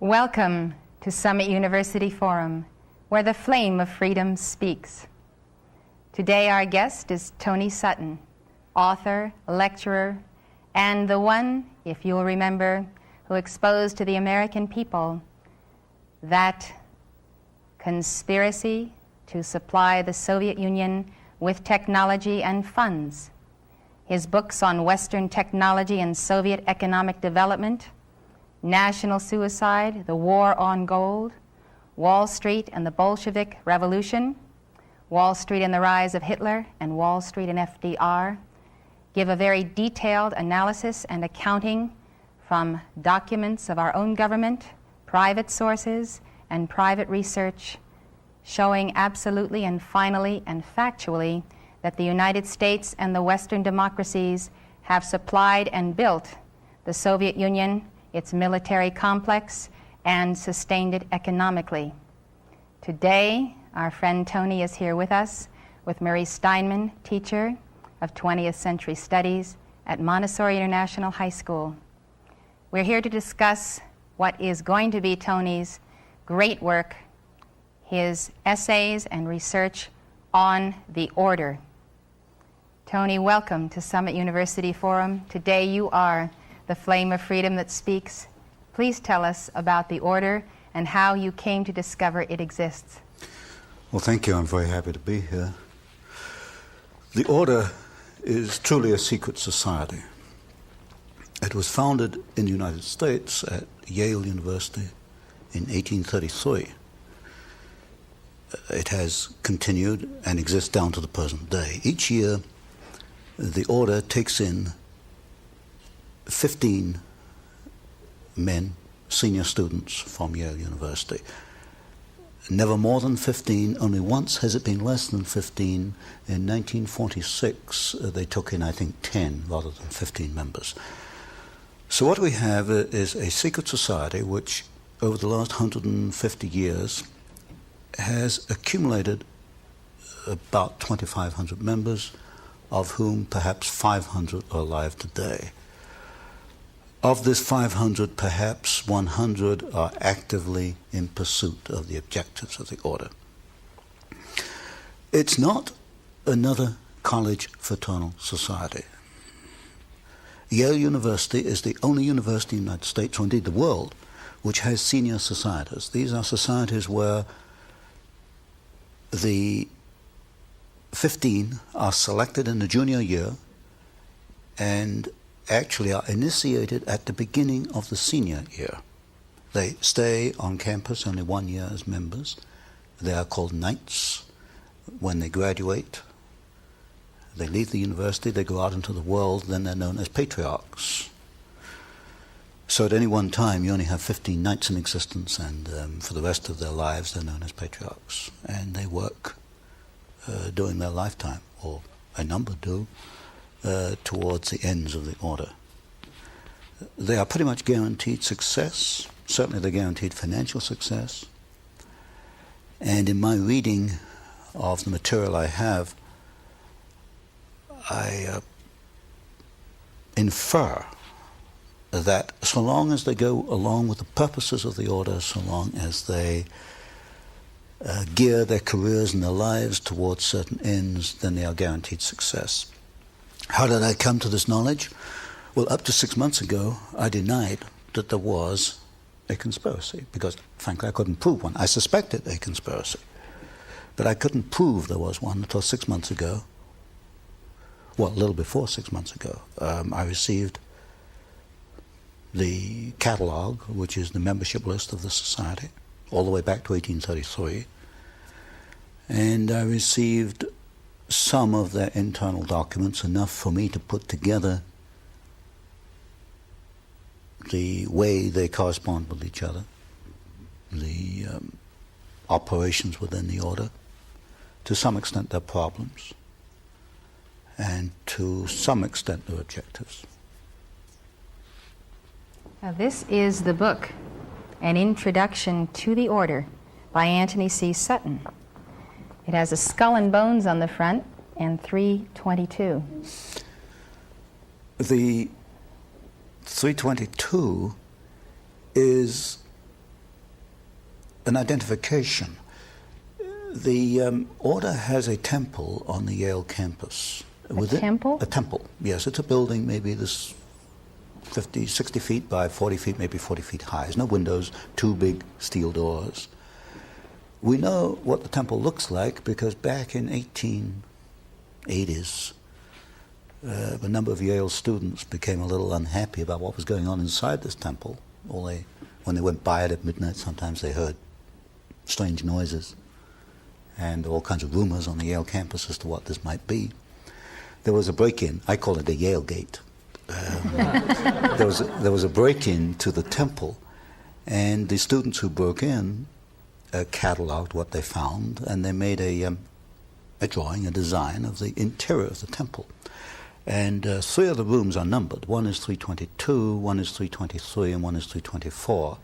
Welcome to Summit University Forum, where the flame of freedom speaks. Today our guest is Tony Sutton, author, lecturer, and the one, if you'll remember, who exposed to the American people that conspiracy to supply the Soviet Union with technology and funds. His books on Western technology and Soviet economic development, National Suicide, The War on Gold, Wall Street and the Bolshevik Revolution, Wall Street and the Rise of Hitler, and Wall Street and FDR, give a very detailed analysis and accounting from documents of our own government, private sources, and private research, showing absolutely and finally and factually that the United States and the Western democracies have supplied and built the Soviet Union, its military complex, and sustained it economically. Today, our friend Tony is here with us with Marie Steinman, teacher of 20th Century Studies at Montessori International High School. We're here to discuss what is going to be Tony's great work, his essays and research on the order. Tony, welcome to Summit University Forum. Today you are the flame of freedom that speaks. Please tell us about the order and how you came to discover it exists. Well, thank you. I'm very happy to be here. The order is truly a secret society. It was founded in the United States at Yale University in 1833. It has continued and exists down to the present day. Each year, the order takes in 15 men, senior students from Yale University. Never more than 15. Only once has it been less than 15. In 1946, they took in, I think, 10 rather than 15 members. So what we have is a secret society which, over the last 150 years, has accumulated about 2,500 members, of whom perhaps 500 are alive today. Of this 500, perhaps 100 are actively in pursuit of the objectives of the order. It's not another college fraternal society. Yale University is the only university in the United States, or indeed the world, which has senior societies. These are societies where the 15 are selected in the junior year and actually are initiated at the beginning of the senior year. They stay on campus only 1 year as members. They are called knights. When they graduate, they leave the university, they go out into the world, then they're known as patriarchs. So at any one time, you only have 15 knights in existence, and for the rest of their lives, they're known as patriarchs. And they work during their lifetime, or a number do, towards the ends of the order. They are pretty much guaranteed success. Certainly they're guaranteed financial success. And in my reading of the material I have, I infer that so long as they go along with the purposes of the order, so long as they gear their careers and their lives towards certain ends, then they are guaranteed success. How did I come to this knowledge? Well, up to 6 months ago, I denied that there was a conspiracy, because, frankly, I couldn't prove one. I suspected a conspiracy, but I couldn't prove there was one until 6 months ago. Well, a little before 6 months ago, I received the catalog, which is the membership list of the society, all the way back to 1833, and I received some of their internal documents, enough for me to put together the way they correspond with each other, the operations within the order, to some extent their problems, and to some extent their objectives. Now, this is the book, An Introduction to the Order, by Anthony C. Sutton. It has a skull and bones on the front and 322. The 322 is an identification. The order has a temple on the Yale campus. A temple? A temple, yes. It's a building maybe this 50, 60 feet by 40 feet, maybe 40 feet high. There's no windows, two big steel doors. We know what the temple looks like because back in 1880s, a number of Yale students became a little unhappy about what was going on inside this temple. When they went by it at midnight, sometimes they heard strange noises and all kinds of rumors on the Yale campus as to what this might be. There was a break-in. I call it the Yale Gate. There was a break-in to the temple, and the students who broke in cataloged what they found, and they made a drawing, a design of the interior of the temple. And three of the rooms are numbered. One is 322, one is 323, and one is 324.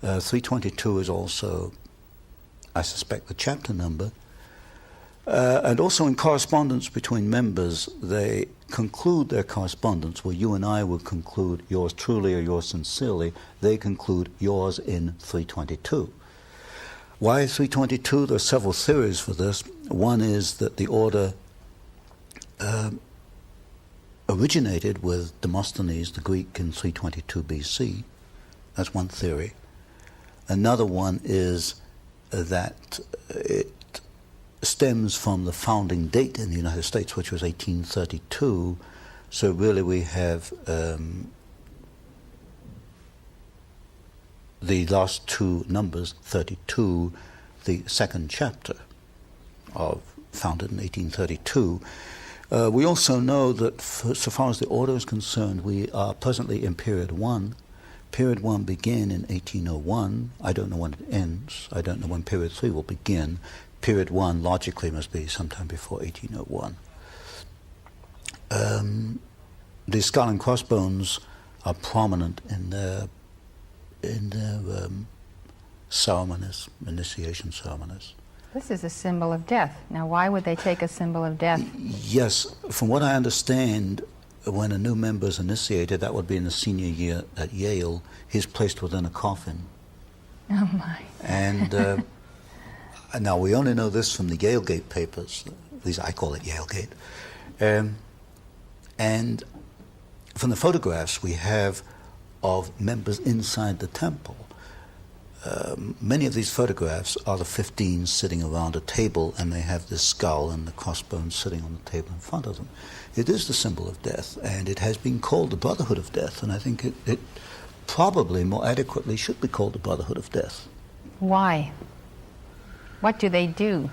322 is also, I suspect, the chapter number. And also in correspondence between members, they conclude their correspondence where you and I would conclude yours truly or yours sincerely. They conclude yours in 322. Why 322? There are several theories for this. One is that the order originated with Demosthenes, the Greek, in 322 BC. That's one theory. Another one is that it stems from the founding date in the United States, which was 1832. So really we have the last two numbers, 32, the second chapter, founded in 1832. We also know that so far as the order is concerned, we are presently in period 1. Period 1 began in 1801. I don't know when it ends. I don't know when period 3 will begin. Period 1 logically must be sometime before 1801. The skull and crossbones are prominent in their ceremonies, initiation ceremonies. This is a symbol of death. Now, why would they take a symbol of death? Yes, from what I understand, when a new member is initiated, that would be in the senior year at Yale, he's placed within a coffin. Oh, my. And now we only know this from the Yale Gate papers. At least I call it Yale Gate. And from the photographs we have of members inside the temple, many of these photographs are the 15 sitting around a table, and they have this skull and the crossbones sitting on the table in front of them. It is the symbol of death, and it has been called the Brotherhood of Death, and I think it probably more adequately should be called the Brotherhood of Death. Why? What do they do?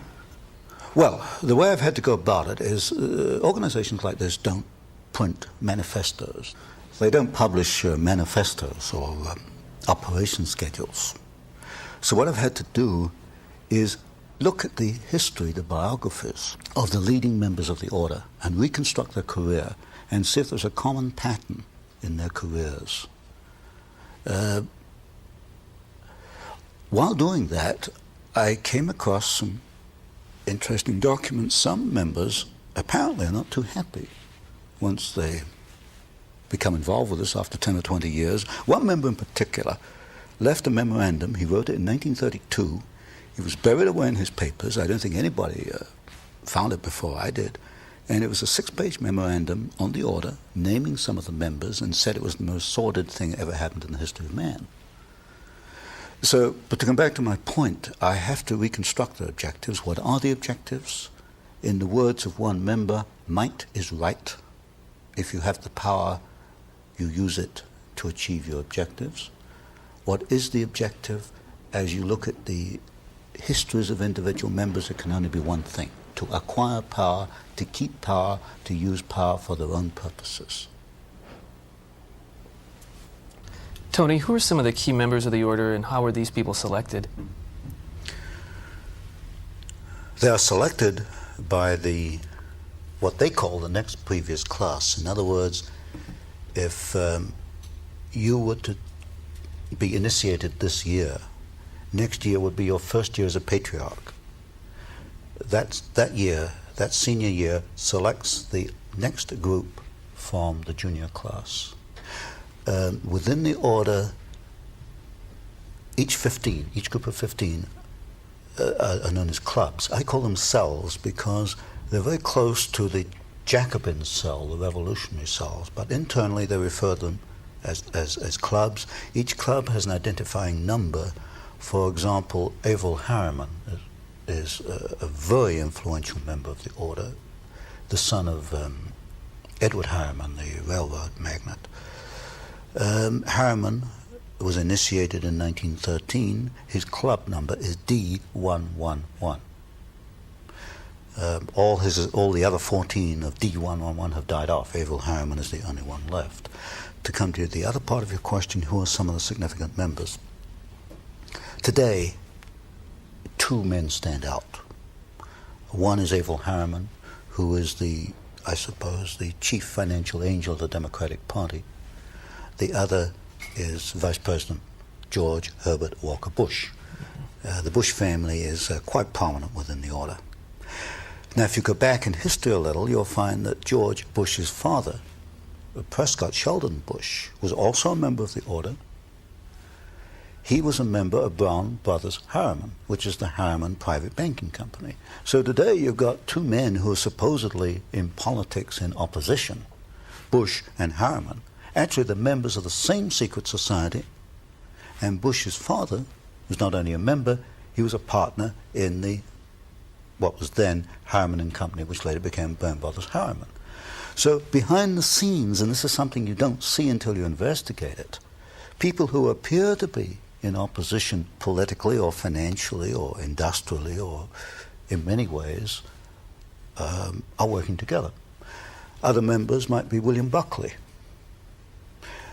Well, the way I've had to go about it is organizations like this don't print manifestos. They don't publish manifestos or operation schedules. So what I've had to do is look at the history, the biographies of the leading members of the order and reconstruct their career and see if there's a common pattern in their careers. While doing that, I came across some interesting documents. Some members apparently are not too happy once they become involved with us after 10 or 20 years. One member in particular left a memorandum. He wrote it in 1932. It was buried away in his papers. I don't think anybody found it before I did. And it was a 6-page memorandum on the order, naming some of the members, and said it was the most sordid thing that ever happened in the history of man. So, but to come back to my point, I have to reconstruct the objectives. What are the objectives? In the words of one member, might is right. If you have the power, you use it to achieve your objectives. What is the objective? As you look at the histories of individual members, it can only be one thing: to acquire power, to keep power, to use power for their own purposes. Tony, who are some of the key members of the order, and how are these people selected? They are selected by what they call the next previous class. In other words, if you were to be initiated this year, next year would be your first year as a patriarch. That year, that senior year, selects the next group from the junior class. Within the order, each group of 15 are known as clubs. I call them cells because they're very close to the Jacobin cell, the revolutionary cells, but internally they refer to them as clubs. Each club has an identifying number. For example, Averell Harriman is a very influential member of the order, the son of Edward Harriman, the railroad magnate. Harriman was initiated in 1913. His club number is D111. All the other 14 of D111 have died off. Averell Harriman is the only one left. To come to the other part of your question, who are some of the significant members? Today, two men stand out. One is Averell Harriman, who is the chief financial angel of the Democratic Party. The other is Vice President George Herbert Walker Bush. The Bush family is quite prominent within the order. Now, if you go back in history a little, you'll find that George Bush's father, Prescott Sheldon Bush, was also a member of the order. He was a member of Brown Brothers Harriman, which is the Harriman Private Banking Company. So today you've got two men who are supposedly in politics in opposition, Bush and Harriman. Actually, they're members of the same secret society, and Bush's father was not only a member, he was a partner in what was then Harriman and Company, which later became Brown Brothers Harriman. So behind the scenes, and this is something you don't see until you investigate it, people who appear to be in opposition politically or financially or industrially or in many ways are working together. Other members might be William Buckley.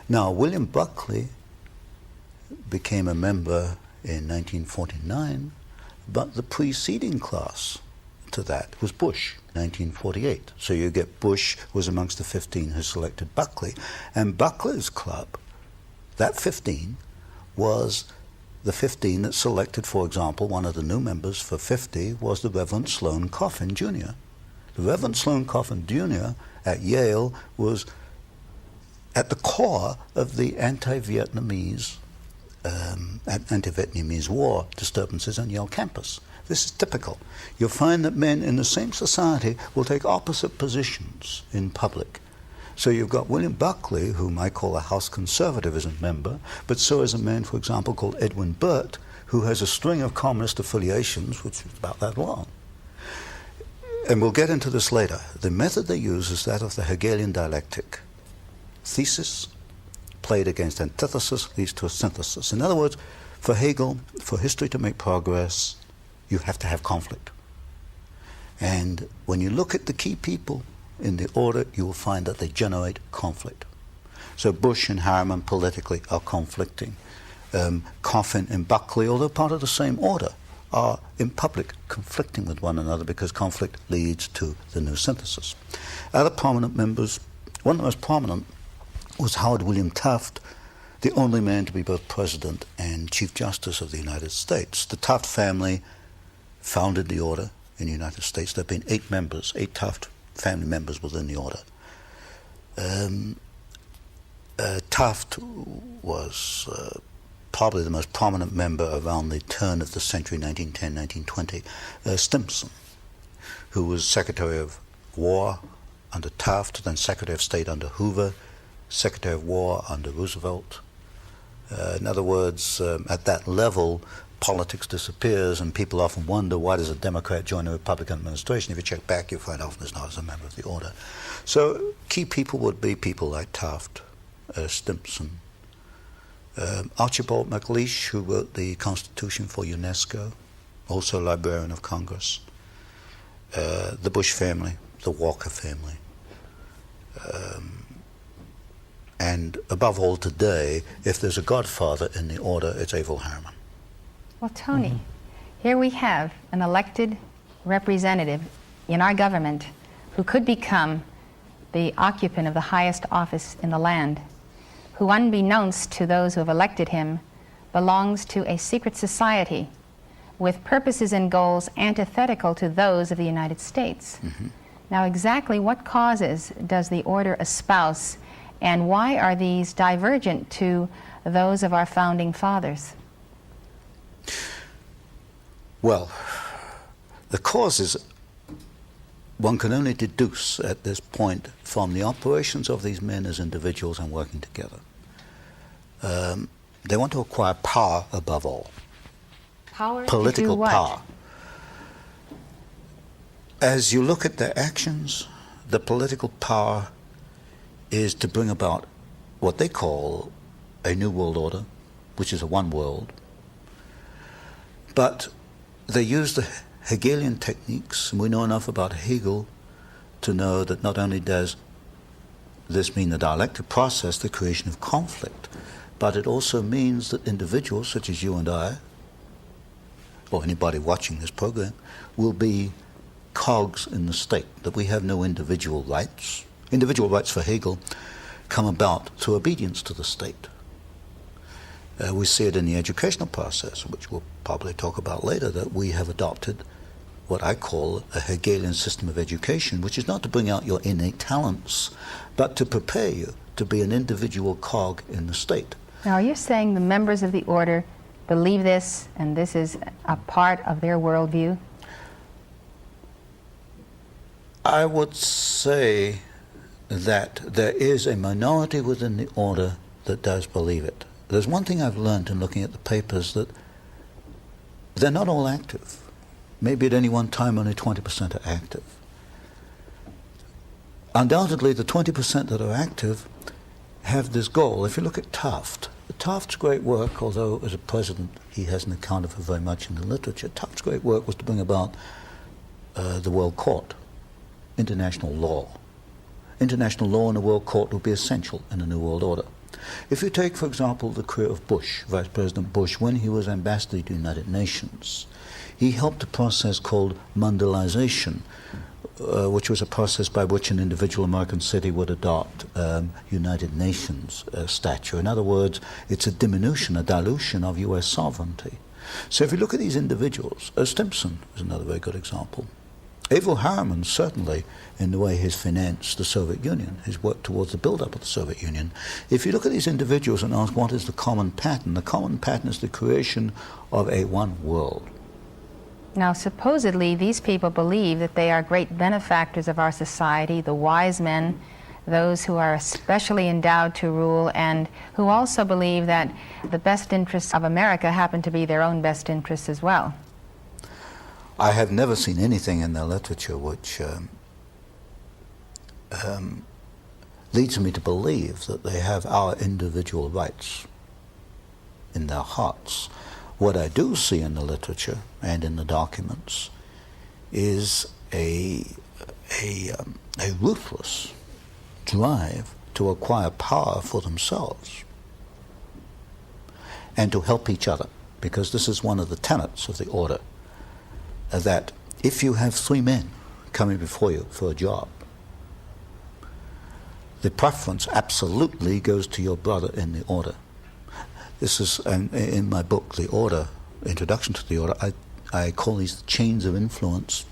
Now, William Buckley became a member in 1949, but the preceding class to that was Bush, 1948. So you get Bush was amongst the 15 who selected Buckley, and Buckley's club, that 15, was the 15 that selected, for example, one of the new members for 50 was the Reverend Sloan Coffin Jr. The Reverend Sloan Coffin Jr. at Yale was at the core of the anti-Vietnamese war disturbances on Yale campus. This is typical. You'll find that men in the same society will take opposite positions in public. So you've got William Buckley, whom I call a House conservative, as a member, but so is a man, for example, called Edwin Burt, who has a string of communist affiliations, which is about that long. And we'll get into this later. The method they use is that of the Hegelian dialectic. Thesis played against antithesis leads to a synthesis. In other words, for Hegel, for history to make progress, you have to have conflict. And when you look at the key people in the order, you will find that they generate conflict. So Bush and Harriman politically are conflicting. Coffin and Buckley, although part of the same order, are in public conflicting with one another because conflict leads to the new synthesis. Other prominent members, one of the most prominent was Howard William Taft, the only man to be both President and Chief Justice of the United States. The Taft family founded the order in the United States. There have been 8 members, 8 Taft family members within the order. Taft was probably the most prominent member around the turn of the century, 1910, 1920. Stimson, who was Secretary of War under Taft, then Secretary of State under Hoover, Secretary of War under Roosevelt. In other words, at that level, politics disappears, and people often wonder, why does a Democrat join a Republican administration? If you check back, you'll find often it's not as a member of the order. So key people would be people like Taft, Stimson, Archibald MacLeish, who wrote the Constitution for UNESCO, also Librarian of Congress, the Bush family, the Walker family, and above all today, if there's a godfather in the order, it's Averell Harriman. Well, Tony, here we have an elected representative in our government who could become the occupant of the highest office in the land, who, unbeknownst to those who have elected him, belongs to a secret society with purposes and goals antithetical to those of the United States. Mm-hmm. Now, exactly what causes does the order espouse, and why are these divergent to those of our founding fathers? Well, the causes one can only deduce at this point from the operations of these men as individuals and working together. They want to acquire power above all. Power Political to do what? power. As you look at their actions, the political power is to bring about what they call a new world order, which is a one world. But they use the Hegelian techniques, and we know enough about Hegel to know that not only does this mean the dialectic process, the creation of conflict, but it also means that individuals such as you and I, or anybody watching this program, will be cogs in the state, that we have no individual rights. Individual rights for Hegel come about through obedience to the state. We see it in the educational process, which we'll probably talk about later, that we have adopted what I call a Hegelian system of education, which is not to bring out your innate talents, but to prepare you to be an individual cog in the state. Now, are you saying the members of the order believe this, and this is a part of their worldview? I would say that there is a minority within the order that does believe it. There's one thing I've learned in looking at the papers, that they're not all active. Maybe at any one time only 20% are active. Undoubtedly, the 20% that are active have this goal. If you look at Taft's great work, although as a president he hasn't accounted for very much in the literature, Taft's great work was to bring about the World Court, international law. International law in a world court will be essential in a new world order. If you take, for example, the career of Bush, Vice President Bush, when he was ambassador to the United Nations, he helped a process called Mondialization, which was a process by which an individual American city would adopt United Nations stature. In other words, it's a diminution, a dilution of U.S. sovereignty. So if you look at these individuals, Stimson is another very good example. Averell Harriman, certainly, in the way he's financed the Soviet Union, his work towards the build-up of the Soviet Union. If you look at these individuals and ask what is the common pattern is the creation of a one world. Now, supposedly, these people believe that they are great benefactors of our society, the wise men, those who are especially endowed to rule, and who also believe that the best interests of America happen to be their own best interests as well. I have never seen anything in their literature which leads me to believe that they have our individual rights in their hearts. What I do see in the literature and in the documents is a ruthless drive to acquire power for themselves and to help each other, because this is one of the tenets of the order, that if you have three men coming before you for a job, the preference absolutely goes to your brother in the order. This is, in my book, The Order, Introduction to the Order, I call these chains of influence,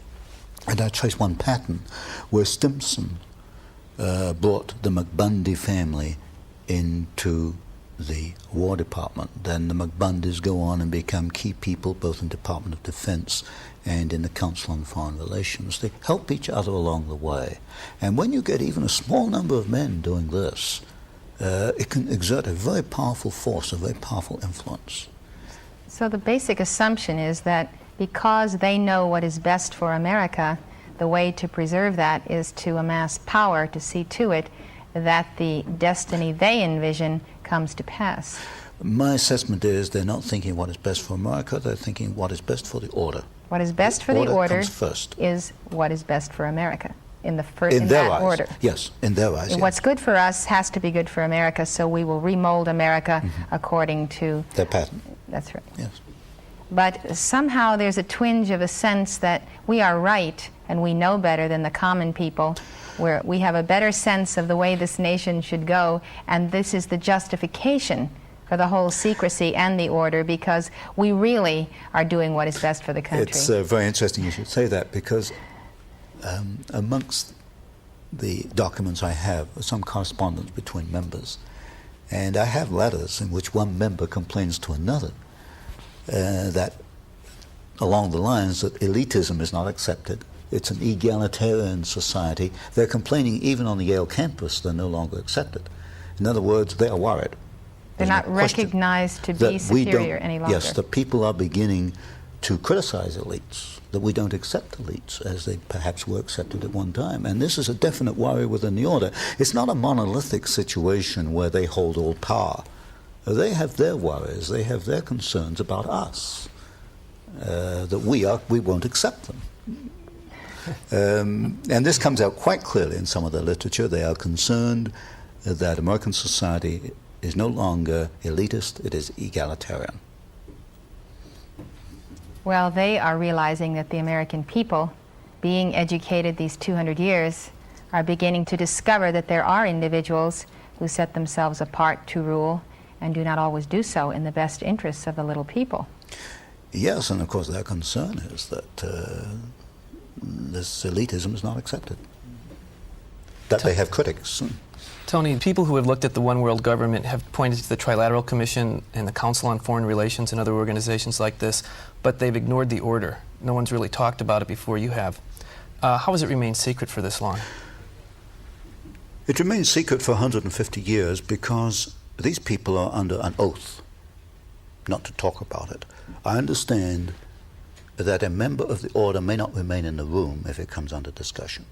and I trace one pattern where Stimson brought the McBundy family into the War Department. Then the McBundys go on and become key people both in Department of Defense and in the Council on Foreign Relations. They help each other along the way. And when you get even a small number of men doing this, it can exert a very powerful force, a very powerful influence. So the basic assumption is that because they know what is best for America, the way to preserve that is to amass power to see to it that the destiny they envision comes to pass. My assessment is they're not thinking what is best for America, they're thinking what is best for the order. What is best for the order comes first. Is what is best for America in their that eyes. Order. Yes, in their eyes. What's good for us has to be good for America, so we will remold America according to their pattern. That's right. Yes. But somehow there's a twinge of a sense that we are right and we know better than the common people, where we have a better sense of the way this nation should go, and this is the justification for the whole secrecy and the order, because we really are doing what is best for the country. It's very interesting you should say that, because amongst the documents I have some correspondence between members, and I have letters in which one member complains to another that along the lines that elitism is not accepted. It's an egalitarian society. They're complaining even on the Yale campus they're no longer accepted. In other words, they are worried. They're not recognized to be superior any longer. Yes, that people are beginning to criticize elites, that we don't accept elites as they perhaps were accepted at one time. And this is a definite worry within the order. It's not a monolithic situation where they hold all power. They have their worries, they have their concerns about us, that we won't accept them. And this comes out quite clearly in some of their literature. They are concerned that American society is no longer elitist, it is egalitarian. Well, they are realizing that the American people, being educated these 200 years, are beginning to discover that there are individuals who set themselves apart to rule and do not always do so in the best interests of the little people. Yes, and of course their concern is that this elitism is not accepted, that they have critics. Tony, people who have looked at the one world government have pointed to the Trilateral Commission and the Council on Foreign Relations and other organizations like this, but they've ignored the order. No one's really talked about it before you have. How has it remained secret for this long? It remains secret for 150 years because these people are under an oath not to talk about it. I understand that a member of the order may not remain in the room if it comes under discussion.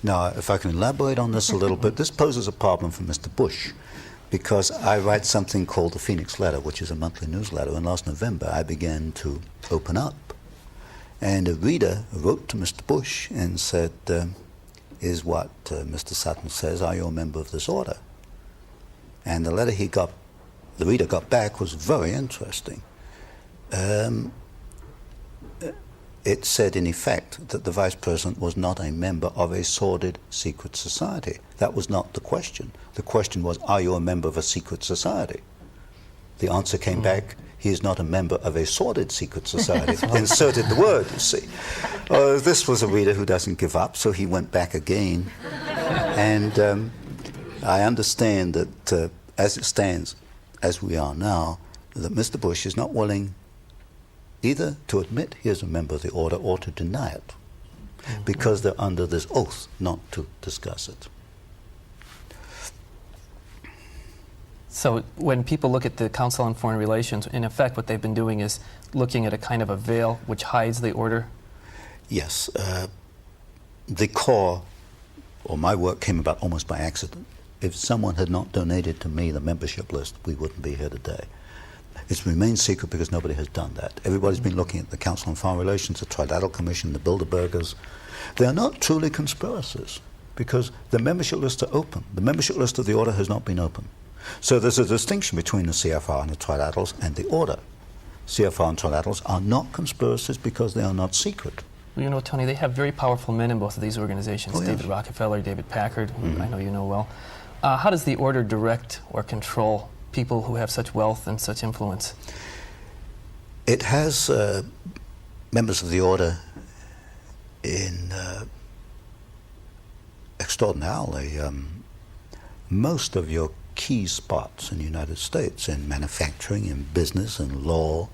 Now, if I can elaborate on this a little bit, this poses a problem for Mr. Bush, because I write something called the Phoenix Letter, which is a monthly newsletter, and last November I began to open up. And a reader wrote to Mr. Bush and said, is what Mr. Sutton says, are you a member of this order? And the letter the reader got back was very interesting. It said, in effect, that the Vice President was not a member of a sordid secret society. That was not the question. The question was, are you a member of a secret society? The answer came back, he is not a member of a sordid secret society. Inserted the word, you see. This was a reader who doesn't give up, so he went back again. And I understand that as it stands, as we are now, that Mr. Bush is not willing either to admit he is a member of the order or to deny it, because they're under this oath not to discuss it. So when people look at the Council on Foreign Relations, in effect what they've been doing is looking at a kind of a veil which hides the order? Yes. The core, or my work, came about almost by accident. If someone had not donated to me the membership list, we wouldn't be here today. It's remained secret because nobody has done that. Everybody's been looking at the Council on Foreign Relations, the Trilateral Commission, the Bilderbergers. They are not truly conspiracies because the membership lists are open. The membership list of the order has not been open. So there's a distinction between the CFR and the Trilaterals and the order. CFR and Trilaterals are not conspiracies because they are not secret. Well, you know, Tony, they have very powerful men in both of these organizations, yes. David Rockefeller, David Packard, who I know you know well. How does the order direct or control people who have such wealth and such influence? It has members of the order in extraordinarily most of your key spots in the United States, in manufacturing, in business, in law,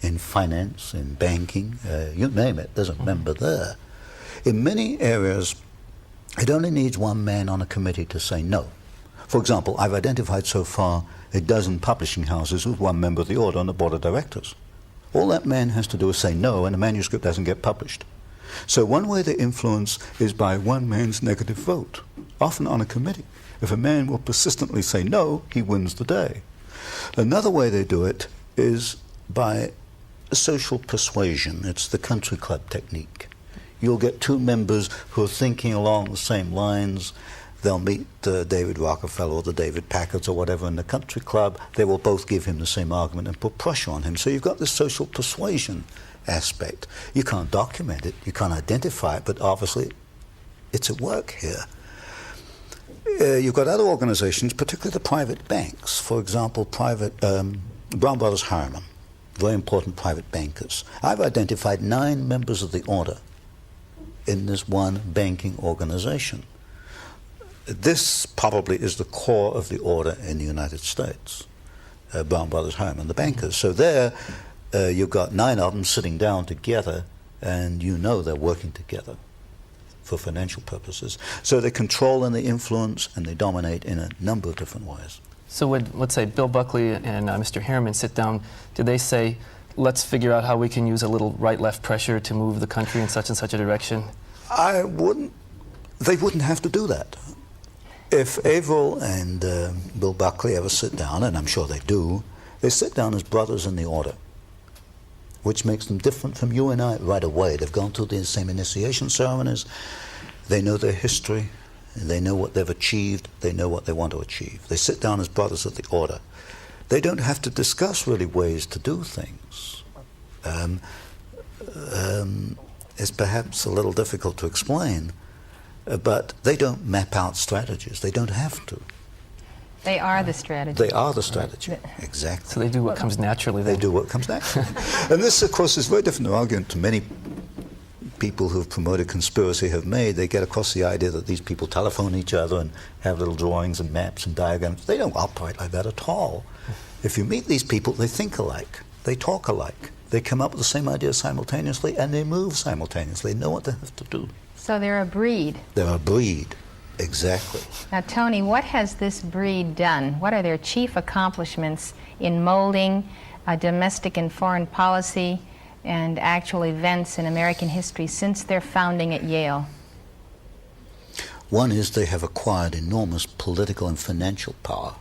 in finance, in banking, you name it, there's a member there. In many areas, it only needs one man on a committee to say no. For example, I've identified so far a dozen publishing houses with one member of the order on the board of directors. All that man has to do is say no, and the manuscript doesn't get published. So one way they influence is by one man's negative vote, often on a committee. If a man will persistently say no, he wins the day. Another way they do it is by social persuasion. It's the country club technique. You'll get two members who are thinking along the same lines. They'll meet David Rockefeller or the David Packards or whatever in the country club. They will both give him the same argument and put pressure on him. So you've got this social persuasion aspect. You can't document it, you can't identify it, but obviously it's at work here. You've got other organizations, particularly the private banks. For example, Brown Brothers Harriman, very important private bankers. I've identified 9 members of the order in this one banking organization. This probably is the core of the order in the United States, Brown Brothers Harriman, the bankers. So there, you've got 9 of them sitting down together, and you know they're working together for financial purposes. So they control and they influence and they dominate in a number of different ways. So would, let's say, Bill Buckley and Mr. Harriman sit down, do they say, let's figure out how we can use a little right-left pressure to move the country in such and such a direction? They wouldn't have to do that. If Averill and Bill Buckley ever sit down, and I'm sure they do, they sit down as brothers in the order, which makes them different from you and I right away. They've gone through the same initiation ceremonies, they know their history, they know what they've achieved, they know what they want to achieve. They sit down as brothers of the order. They don't have to discuss really ways to do things. It's perhaps a little difficult to explain, but they don't map out strategies. They don't have to. They are the strategy. They are the strategy, exactly. So they do what comes naturally then. They do what comes naturally. And this, of course, is very different argument to many people who've promoted conspiracy have made. They get across the idea that these people telephone each other and have little drawings and maps and diagrams. They don't operate like that at all. If you meet these people, they think alike, they talk alike, they come up with the same ideas simultaneously, and they move simultaneously. They know what they have to do. So they're a breed. They're a breed, exactly. Now, Tony, what has this breed done? What are their chief accomplishments in molding domestic and foreign policy and actual events in American history since their founding at Yale? One is they have acquired enormous political and financial power.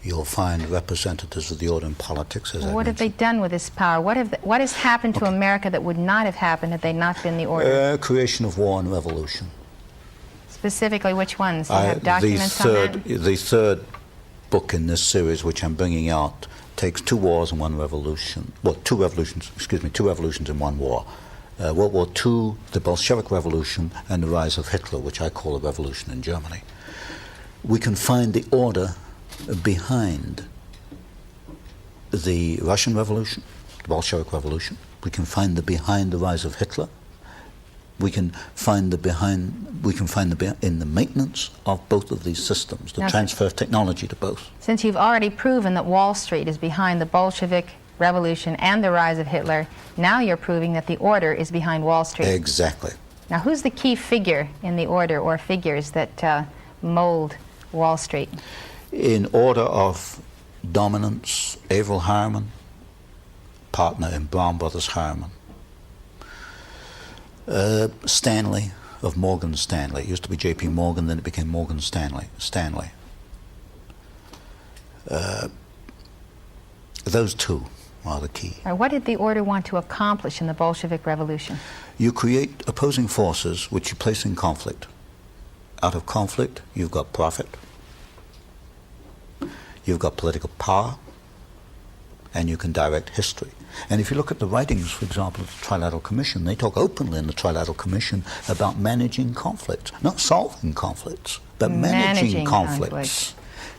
You'll find representatives of the order in politics, as I What have they mentioned. done with this power? What has happened to America that would not have happened had they not been the order? Creation of war and revolution. Specifically, which ones? Do you have documents on that? The third book in this series, which I'm bringing out, takes 2 wars and 1 revolution. Well, 2 revolutions and 1 war. World War II, the Bolshevik Revolution, and the rise of Hitler, which I call a revolution in Germany. We can find the order behind the Russian Revolution, the Bolshevik Revolution. We can find behind the rise of Hitler. We can find in the maintenance of both of these systems, the transfer of technology to both. Since you've already proven that Wall Street is behind the Bolshevik Revolution and the rise of Hitler, now you're proving that the order is behind Wall Street. Exactly. Now, who's the key figure in the order or figures that mold Wall Street? In order of dominance, Averill Harriman, partner in Brown Brothers Harriman. Stanley of Morgan Stanley. It used to be J.P. Morgan, then it became Morgan Stanley. Those 2 are the key. What did the order want to accomplish in the Bolshevik Revolution? You create opposing forces which you place in conflict. Out of conflict, you've got profit, you've got political power, and you can direct history. And if you look at the writings, for example, of the Trilateral Commission, they talk openly in the Trilateral Commission about managing conflicts, not solving conflicts, but managing conflicts.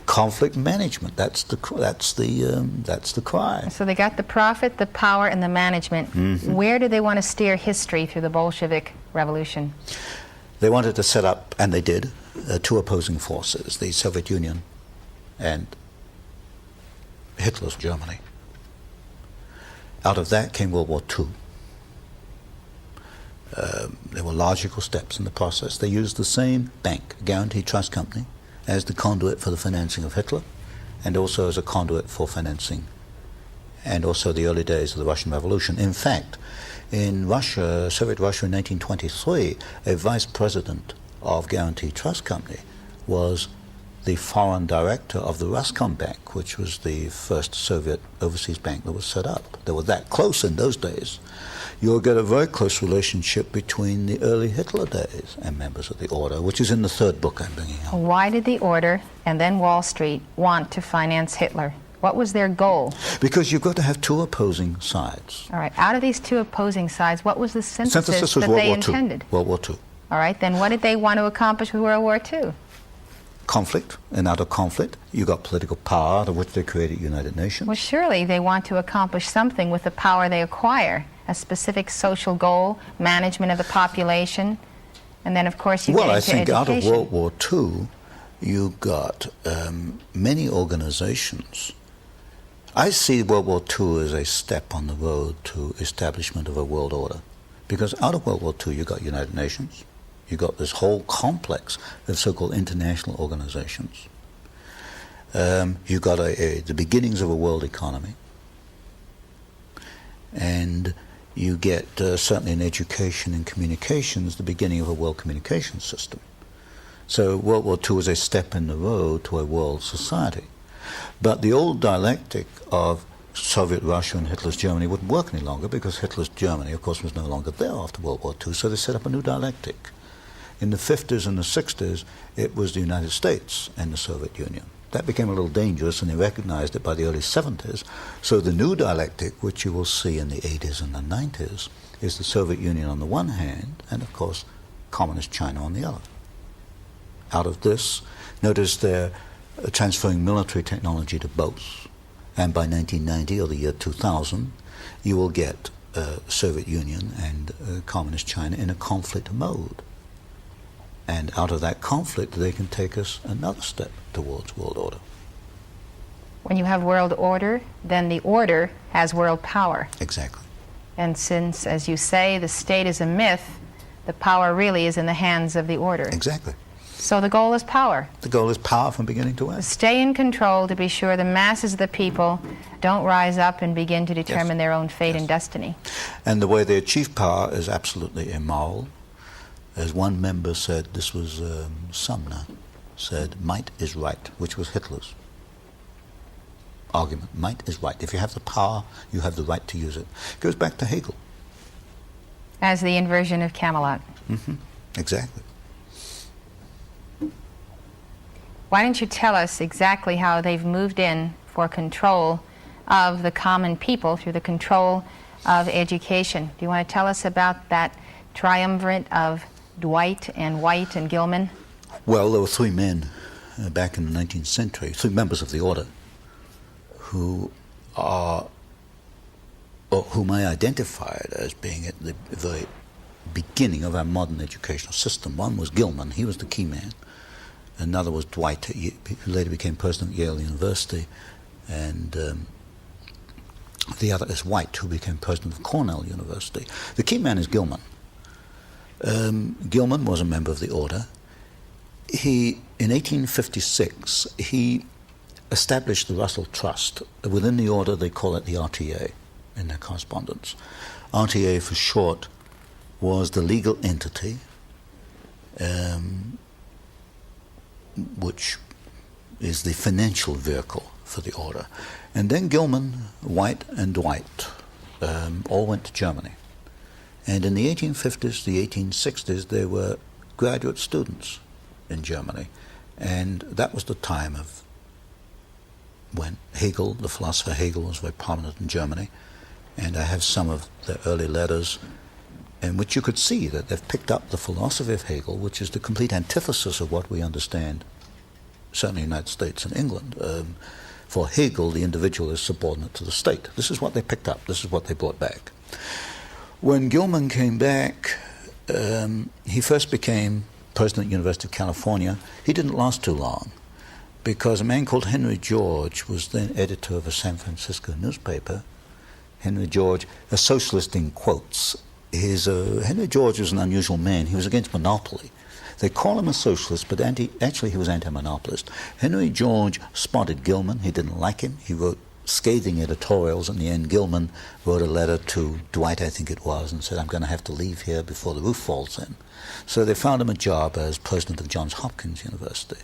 Conflict management, that's the cry. So they got the profit, the power, and the management. Mm-hmm. Where do they want to steer history through the Bolshevik Revolution? They wanted to set up, and they did, 2 opposing forces, the Soviet Union and Hitler's Germany. Out of that came World War II. There were logical steps in the process. They used the same bank, Guaranteed Trust Company, as the conduit for the financing of Hitler, and also as a conduit for financing, and also the early days of the Russian Revolution. In fact, in Russia, Soviet Russia in 1923, a vice president of Guaranteed Trust Company was the foreign director of the Roscombank, which was the first Soviet overseas bank that was set up. They were that close in those days. You'll get a very close relationship between the early Hitler days and members of the order, which is in the 3rd book I'm bringing out. Why did the order and then Wall Street want to finance Hitler? What was their goal? Because you've got to have 2 opposing sides. All right, out of these 2 opposing sides, what was the synthesis was that World they War intended? II. World War II. All right, then what did they want to accomplish with World War II? Conflict, and out of conflict, you got political power, out of which they created United Nations. Well, surely they want to accomplish something with the power they acquire, a specific social goal, management of the population, and then, of course, you get into education. Well, I think out of World War II, you got many organizations I see World War II as a step on the road to establishment of a world order. Because out of World War II, you got United Nations, you got this whole complex of so-called international organizations. You got the beginnings of a world economy. And you get, certainly in education and communications, the beginning of a world communication system. So World War II was a step in the road to a world society. But the old dialectic of Soviet Russia and Hitler's Germany wouldn't work any longer, because Hitler's Germany, of course, was no longer there after World War II, so they set up a new dialectic. In the 50s and the 60s, it was the United States and the Soviet Union. That became a little dangerous, and they recognized it by the early 70s. So the new dialectic, which you will see in the 80s and the 90s, is the Soviet Union on the one hand, and of course, Communist China on the other. Out of this, notice they're transferring military technology to both. And by 1990, or the year 2000, you will get Soviet Union and Communist China in a conflict mode. And out of that conflict, they can take us another step towards world order. When you have world order, then the order has world power. Exactly. And since, as you say, the state is a myth, the power really is in the hands of the order. Exactly. So the goal is power. The goal is power from beginning to end. Stay in control to be sure the masses of the people don't rise up and begin to determine their own fate and destiny. And the way they achieve power is absolutely immoral. As one member said, this was Sumner, said, might is right, which was Hitler's argument. Might is right. If you have the power, you have the right to use it. It goes back to Hegel. As the inversion of Camelot. Mm-hmm. Exactly. Why don't you tell us exactly how they've moved in for control of the common people through the control of education? Do you want to tell us about that triumvirate of Dwight and White and Gilman? Well, there were three men back in the 19th century, three members of the order, whom I identified as being at the very beginning of our modern educational system. One was Gilman, he was the key man. Another was Dwight, who later became president of Yale University, and the other is White, who became president of Cornell University. The key man is Gilman. Gilman was a member of the order. In 1856, he established the Russell Trust. Within the order, they call it the RTA in their correspondence. RTA, for short, was the legal entity which is the financial vehicle for the order. And then Gilman, White, and Dwight all went to Germany. And in the 1850s, the 1860s, there were graduate students in Germany. And that was the time of when Hegel, the philosopher Hegel, was very prominent in Germany. And I have some of the early letters in which you could see that they've picked up the philosophy of Hegel, which is the complete antithesis of what we understand, certainly in the United States and England. For Hegel, the individual is subordinate to the state. This is what they picked up. This is what they brought back. When Gilman came back, he first became president of the University of California. He didn't last too long, because a man called Henry George was then editor of a San Francisco newspaper. Henry George, a socialist in quotes. Henry George was an unusual man. He was against monopoly. They call him a socialist, but actually he was anti-monopolist. Henry George spotted Gilman. He didn't like him. He wrote scathing editorials. In the end, Gilman wrote a letter to Dwight, I think it was, and said, I'm going to have to leave here before the roof falls in. So they found him a job as president of Johns Hopkins University.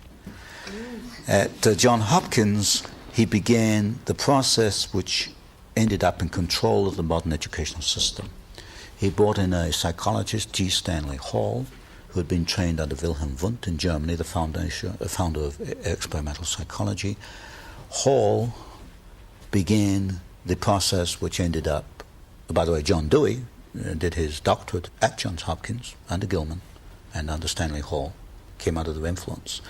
At Johns Hopkins, he began the process which ended up in control of the modern educational system. He brought in a psychologist, G. Stanley Hall, who had been trained under Wilhelm Wundt in Germany, the founder of experimental psychology. Hall began the process which ended up, by the way, John Dewey did his doctorate at Johns Hopkins under Gilman and under Stanley Hall, came under their influence.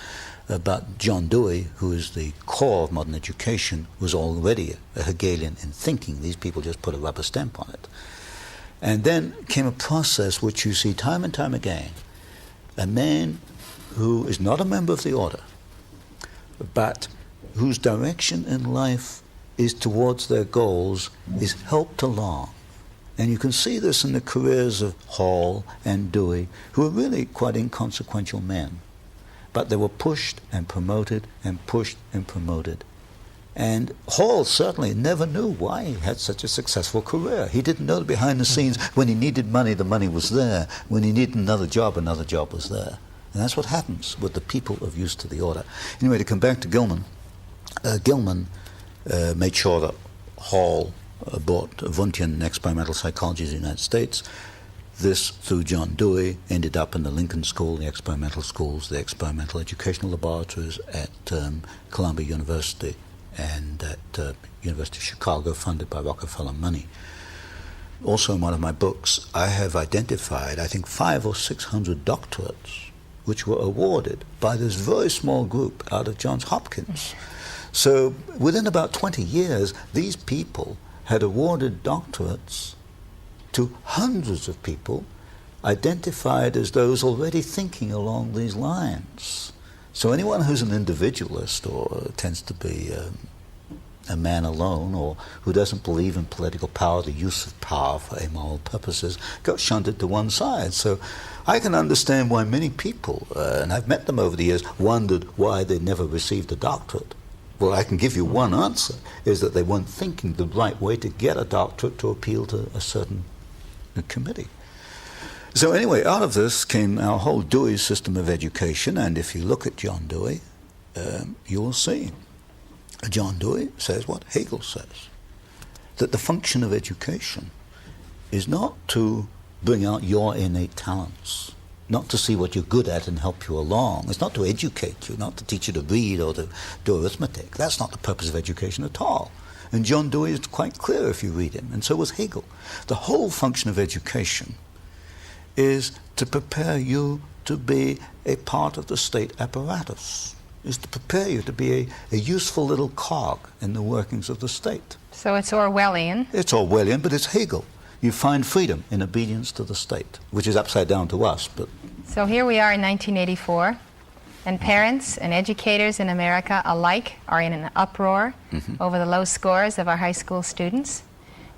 But John Dewey, who is the core of modern education, was already a Hegelian in thinking. These people just put a rubber stamp on it. And then came a process which you see time and time again. A man who is not a member of the order, but whose direction in life is towards their goals is helped along. And you can see this in the careers of Hall and Dewey, who are really quite inconsequential men. But they were pushed and promoted and pushed and promoted. And Hall certainly never knew why he had such a successful career. He didn't know behind the scenes, when he needed money, the money was there. When he needed another job was there. And that's what happens with the people of use to the order. Anyway, to come back to Gilman, Gilman made sure that Hall brought Wundtian experimental psychology to the United States. This, through John Dewey, ended up in the Lincoln School, the experimental schools, the experimental educational laboratories at Columbia University and at University of Chicago, funded by Rockefeller money. Also in one of my books, I have identified, I think, 500 or 600 doctorates which were awarded by this very small group out of Johns Hopkins. So within about 20 years, these people had awarded doctorates to hundreds of people identified as those already thinking along these lines. So anyone who's an individualist or tends to be a man alone, or who doesn't believe in political power, the use of power for amoral purposes, got shunted to one side. So I can understand why many people, and I've met them over the years, wondered why they never received a doctorate. Well, I can give you one answer, is that they weren't thinking the right way to get a doctorate to appeal to a certain committee. So anyway, out of this came our whole Dewey system of education, and if you look at John Dewey, you will see. John Dewey says what Hegel says, that the function of education is not to bring out your innate talents, not to see what you're good at and help you along. It's not to educate you, not to teach you to read or to do arithmetic. That's not the purpose of education at all. And John Dewey is quite clear if you read him, and so was Hegel. The whole function of education is to prepare you to be a part of the state apparatus, is to prepare you to be a useful little cog in the workings of the state. So it's Orwellian. It's Orwellian, but it's Hegel. You find freedom in obedience to the state, which is upside down to us. But so here we are in 1984, and parents and educators in America alike are in an uproar over the low scores of our high school students.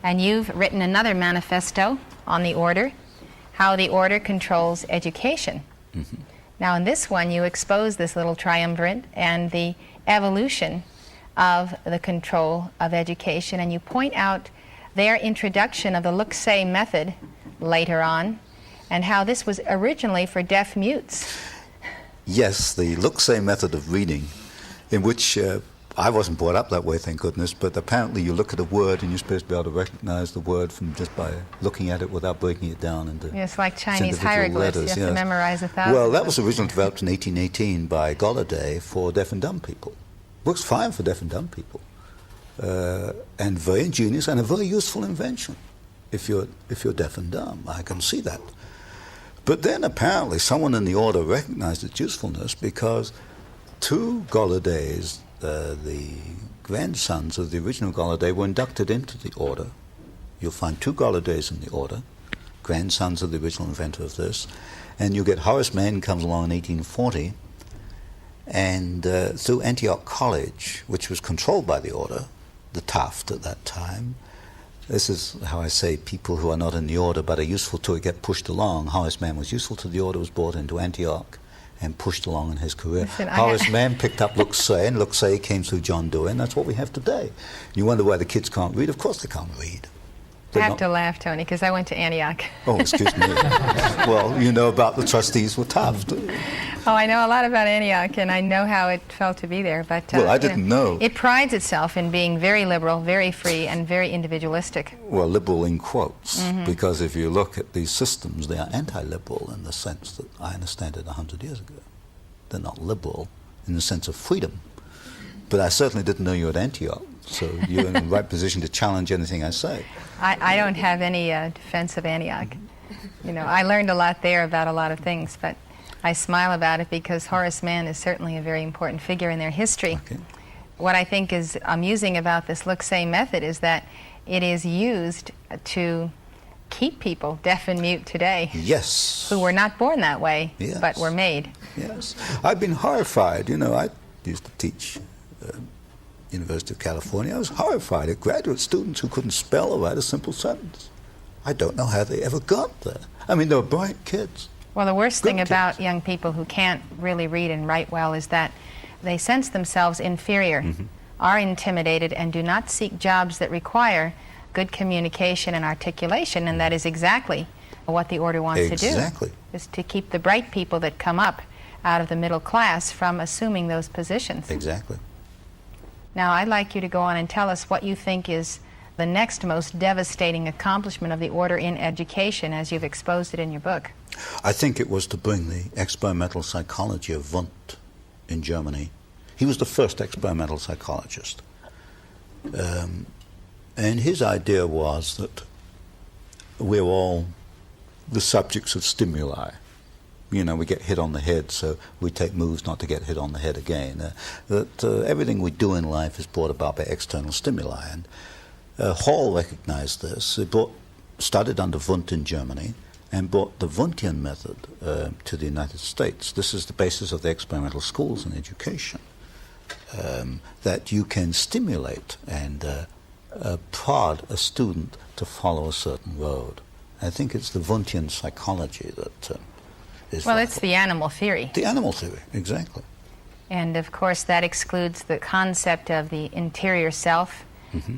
And you've written another manifesto on the order, how the order controls education. Now in this one you expose this little triumvirate and the evolution of the control of education, and you point out their introduction of the look-say method later on, and how this was originally for deaf mutes. Yes, the look-say method of reading, in which I wasn't brought up that way, thank goodness, but apparently you look at a word and you're supposed to be able to recognize the word from just by looking at it without breaking it down into Yes, like Chinese individual hieroglyphs. letters. You have to memorize 1,000. Well, that was originally developed in 1818 by Golladay for deaf and dumb people. Works fine for deaf and dumb people. And very ingenious and a very useful invention if you're deaf and dumb. I can see that. But then apparently someone in the order recognized its usefulness, because two Golladays, the grandsons of the original Golladay, were inducted into the order. You'll find two Golladays in the order, grandsons of the original inventor of this, and you get Horace Mann comes along in 1840, and through Antioch College, which was controlled by the order, the Taft at that time. This is how I say people who are not in the order but are useful to it get pushed along. Horace Mann was useful to the order, was brought into Antioch and pushed along in his career. Listen, Horace Mann picked up look-say, and look-say came through John Dewey, and that's what we have today. You wonder why the kids can't read? Of course they can't read. I have to laugh, Tony, because I went to Antioch. Oh, excuse me. Well, you know about the trustees with Taft. Oh, I know a lot about Antioch, and I know how it felt to be there. But well, I didn't know. It prides itself in being very liberal, very free, and very individualistic. Well, liberal in quotes, because if you look at these systems, they are anti-liberal in the sense that I understand it 100 years ago. They're not liberal in the sense of freedom. But I certainly didn't know you at Antioch, so you're in the right position to challenge anything I say. I don't have any defense of Antioch. You know, I learned a lot there about a lot of things, but I smile about it because Horace Mann is certainly a very important figure in their history. Okay. What I think is amusing about this look-say method is that it is used to keep people deaf and mute today. Yes. Who were not born that way, Yes. but were made. Yes. I've been horrified. You know, I used to teach University of California, I was horrified at graduate students who couldn't spell or write a simple sentence. I don't know how they ever got there. I mean, they were bright kids. Well, the worst Good thing kids. about young people who can't really read and write well is that they sense themselves inferior, are intimidated, and do not seek jobs that require good communication and articulation, and that is exactly what the order wants to do. Exactly. Is to keep the bright people that come up out of the middle class from assuming those positions. Exactly. Now, I'd like you to go on and tell us what you think is the next most devastating accomplishment of the order in education as you've exposed it in your book. I think it was to bring the experimental psychology of Wundt in Germany. He was the first experimental psychologist. And his idea was that we're all the subjects of stimuli. You know, we get hit on the head, so we take moves not to get hit on the head again. That everything we do in life is brought about by external stimuli. And Hall recognized this. He studied under Wundt in Germany and brought the Wundtian method to the United States. This is the basis of the experimental schools and education, that you can stimulate and prod a student to follow a certain road. I think it's the Wundtian psychology that is Well, vital. it's the animal theory. The animal theory, exactly. And of course, that excludes the concept of the interior self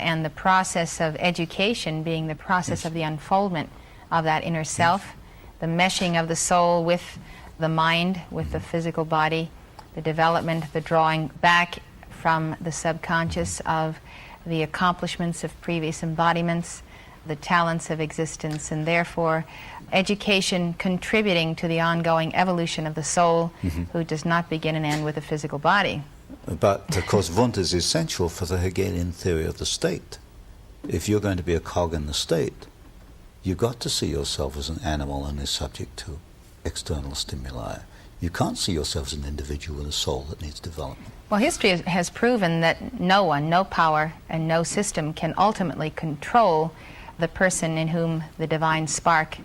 and the process of education being the process of the unfoldment of that inner self, the meshing of the soul with the mind, with the physical body, the development, the drawing back from the subconscious of the accomplishments of previous embodiments, the talents of existence, and therefore education contributing to the ongoing evolution of the soul who does not begin and end with a physical body. But, of course, Wundt is essential for the Hegelian theory of the state. If you're going to be a cog in the state, you've got to see yourself as an animal and is subject to external stimuli. You can't see yourself as an individual with a soul that needs development. Well, history has proven that no one, no power, and no system can ultimately control the person in whom the divine spark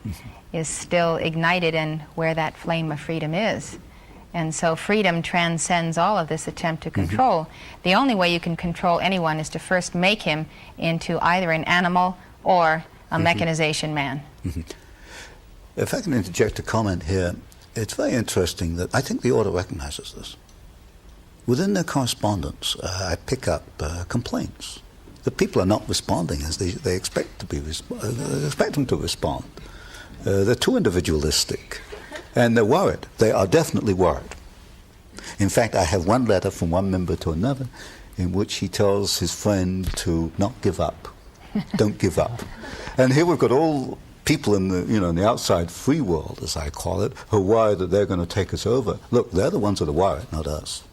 is still ignited and where that flame of freedom is. And so freedom transcends all of this attempt to control. The only way you can control anyone is to first make him into either an animal or a mechanization man. If I can interject a comment here, it's very interesting that I think the order recognizes this. Within their correspondence, I pick up complaints. The people are not responding as they expect to be. They expect them to respond. They're too individualistic, and they're worried. They are definitely worried. In fact, I have one letter from one member to another in which he tells his friend to not give up. Don't give up. And here we've got all people in the, in the outside free world, as I call it, who are worried that they're going to take us over. Look, they're the ones that are worried, not us.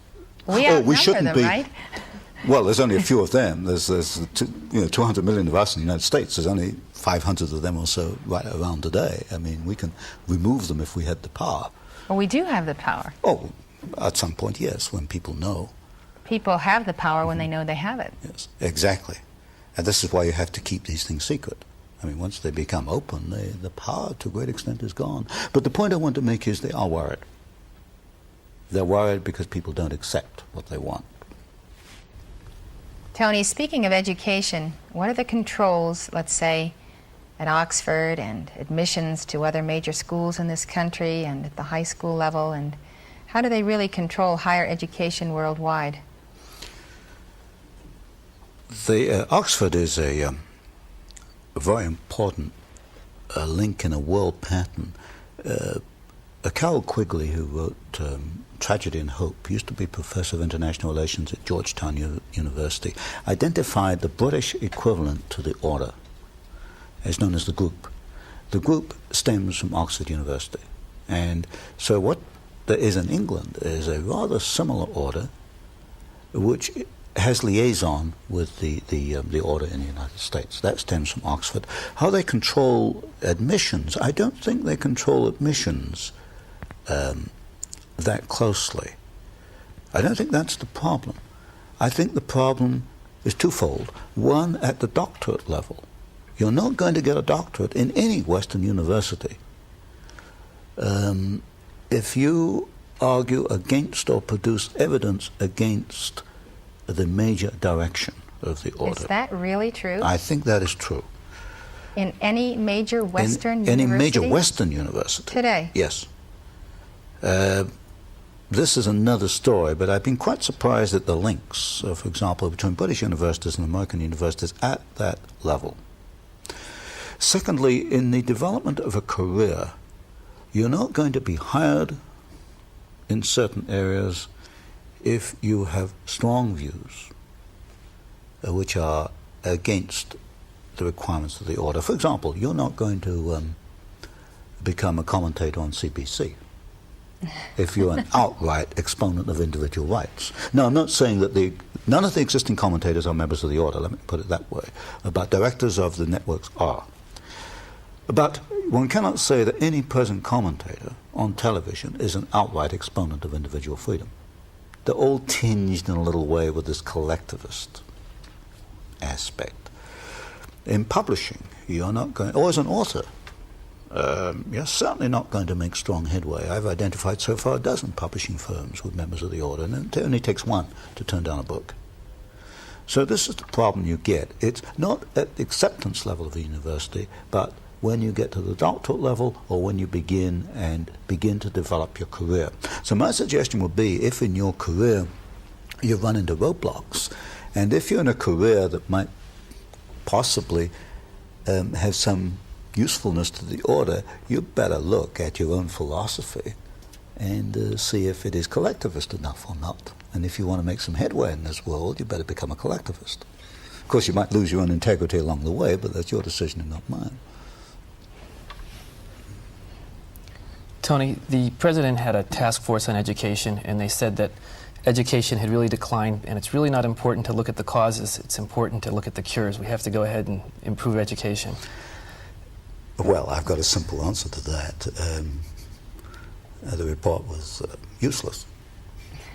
We outnumber them, be. right? Well, there's only a few of them. There's 200 million of us in the United States. There's only 500 of them or so right around today. I mean, we can remove them if we had the power. Well, we do have the power. Oh, at some point, yes, when people know. People have the power when they know they have it. Yes, exactly. And this is why you have to keep these things secret. I mean, once they become open, the power to a great extent is gone. But the point I want to make is they are worried. They're worried because people don't accept what they want. Tony, speaking of education, what are the controls, let's say, at Oxford and admissions to other major schools in this country and at the high school level, and how do they really control higher education worldwide? Oxford is a very important link in a world pattern. Carol Quigley, who wrote Tragedy and Hope, used to be professor of international relations at Georgetown University, identified the British equivalent to the order, as known as the group. The group stems from Oxford University. And so what there is in England is a rather similar order, which has liaison with the order in the United States. That stems from Oxford. How they control admissions, I don't think they control admissions that closely. I don't think that's the problem. I think the problem is twofold. One, at the doctorate level. You're not going to get a doctorate in any Western university if you argue against or produce evidence against the major direction of the order. Is that really true? I think that is true. In any major Western Any university? major Western university. Today? Yes. This is another story, but I've been quite surprised at the links, for example, between British universities and American universities at that level. Secondly, in the development of a career, you're not going to be hired in certain areas if you have strong views which are against the requirements of the order. For example, you're not going to become a commentator on CBC if you're an outright exponent of individual rights. Now, I'm not saying that none of the existing commentators are members of the order, let me put it that way, but directors of the networks are. But one cannot say that any present commentator on television is an outright exponent of individual freedom. They're all tinged in a little way with this collectivist aspect. In publishing, you're not going, or as an author, you're certainly not going to make strong headway. I've identified so far a dozen publishing firms with members of the order, and it only takes one to turn down a book. So this is the problem you get. It's not at the acceptance level of the university, but when you get to the doctorate level or when you begin to develop your career. So my suggestion would be, if in your career you run into roadblocks, and if you're in a career that might possibly have some usefulness to the order, you better look at your own philosophy and see if it is collectivist enough or not. And if you want to make some headway in this world, you better become a collectivist. Of course, you might lose your own integrity along the way, but that's your decision and not mine. Tony, the president had a task force on education, and they said that education had really declined, and it's really not important to look at the causes, it's important to look at the cures. We have to go ahead and improve education. Well, I've got a simple answer to that. The report was useless,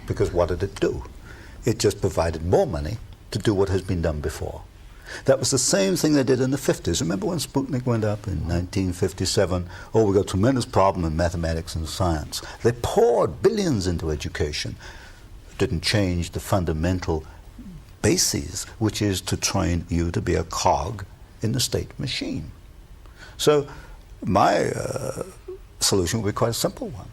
because what did it do? It just provided more money to do what has been done before. That was the same thing they did in the 50s. Remember when Sputnik went up in 1957? Oh, we got a tremendous problem in mathematics and science. They poured billions into education. It didn't change the fundamental bases, which is to train you to be a cog in the state machine. So my solution would be quite a simple one.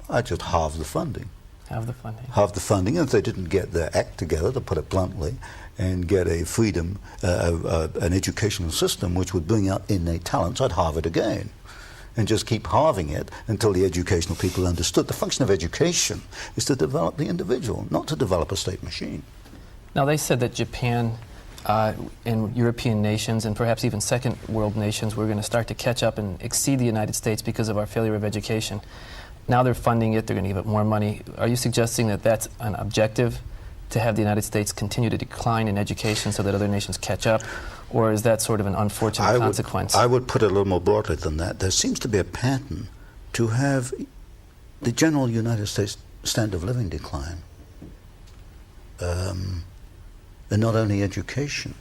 I'd just halve the funding. Halve the funding. Halve the funding, and if they didn't get their act together, to put it bluntly, and get a freedom, an educational system which would bring out innate talents, I'd halve it again. And just keep halving it until the educational people understood the function of education is to develop the individual, not to develop a state machine. Now, they said that Japan and European nations, and perhaps even second world nations, were going to start to catch up and exceed the United States because of our failure of education. Now they're funding it, they're going to give it more money. Are you suggesting that that's an objective, to have the United States continue to decline in education so that other nations catch up? Or is that sort of an unfortunate consequence? I would put it a little more broadly than that. There seems to be a pattern to have the general United States standard of living decline. And not only education,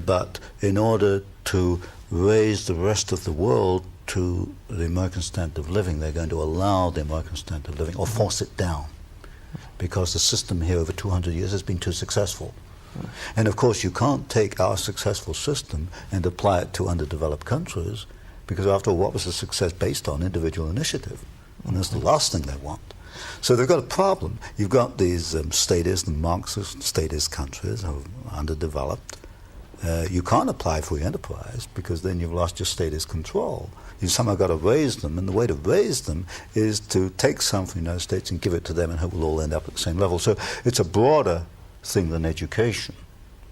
but in order to raise the rest of the world to the American standard of living, they're going to allow the American standard of living or force it down, because the system here over 200 years has been too successful. And of course, you can't take our successful system and apply it to underdeveloped countries, because after all, what was the success based on? Individual initiative. And that's the last thing they want. So they've got a problem. You've got these statist and Marxist statist countries who are underdeveloped. You can't apply free enterprise, because then you've lost your statist control. You somehow got to raise them, and the way to raise them is to take some from the United States and give it to them, and hope we'll all end up at the same level. So it's a broader thing than education.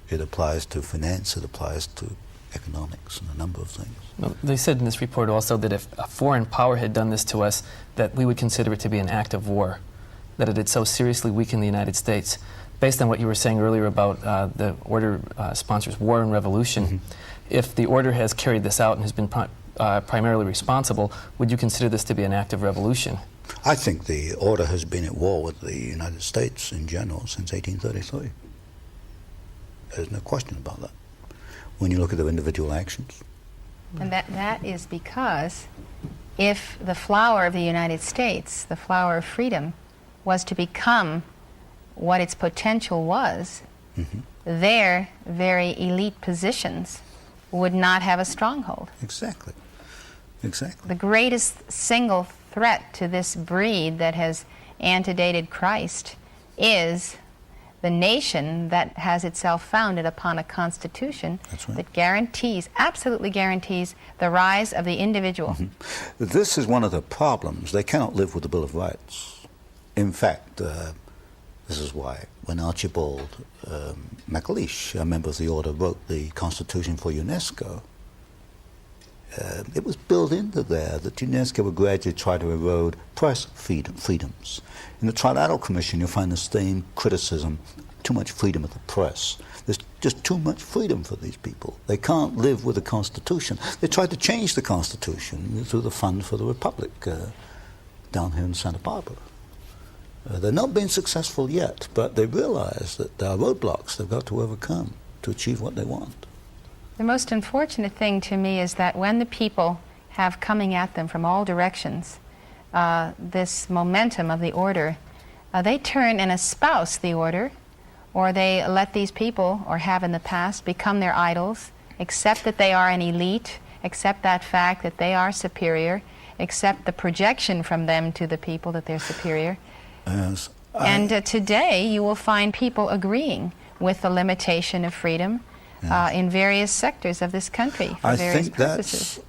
It applies to finance, it applies to economics, and a number of things. Well, they said in this report also that if a foreign power had done this to us, that we would consider it to be an act of war, that it had so seriously weakened the United States. Based on what you were saying earlier about the order sponsors war and revolution, if the order has carried this out and has been primarily responsible, would you consider this to be an act of revolution? I think the order has been at war with the United States in general since 1833. There's no question about that, when you look at their individual actions. And that is because if the flower of the United States, the flower of freedom, was to become what its potential was, their very elite positions would not have a stronghold. Exactly. Exactly. The greatest single threat to this breed that has antedated Christ is the nation that has itself founded upon a constitution that guarantees, absolutely guarantees, the rise of the individual. This is one of the problems. They cannot live with the Bill of Rights. In fact, this is why when Archibald MacLeish, a member of the order, wrote the Constitution for UNESCO, it was built into there that UNESCO would gradually try to erode press freedoms. In the Trilateral Commission, you'll find the same criticism: too much freedom of the press. There's just too much freedom for these people. They can't live with the Constitution. They tried to change the Constitution through the Fund for the Republic down here in Santa Barbara. They're not being successful yet, but they realize that there are roadblocks they've got to overcome to achieve what they want. The most unfortunate thing to me is that when the people have coming at them from all directions this momentum of the order, they turn and espouse the order, or they let these people, or have in the past, become their idols, accept that they are an elite, accept that fact that they are superior, accept the projection from them to the people that they're superior. Yes, and today you will find people agreeing with the limitation of freedom in various sectors of this country for various purposes. That's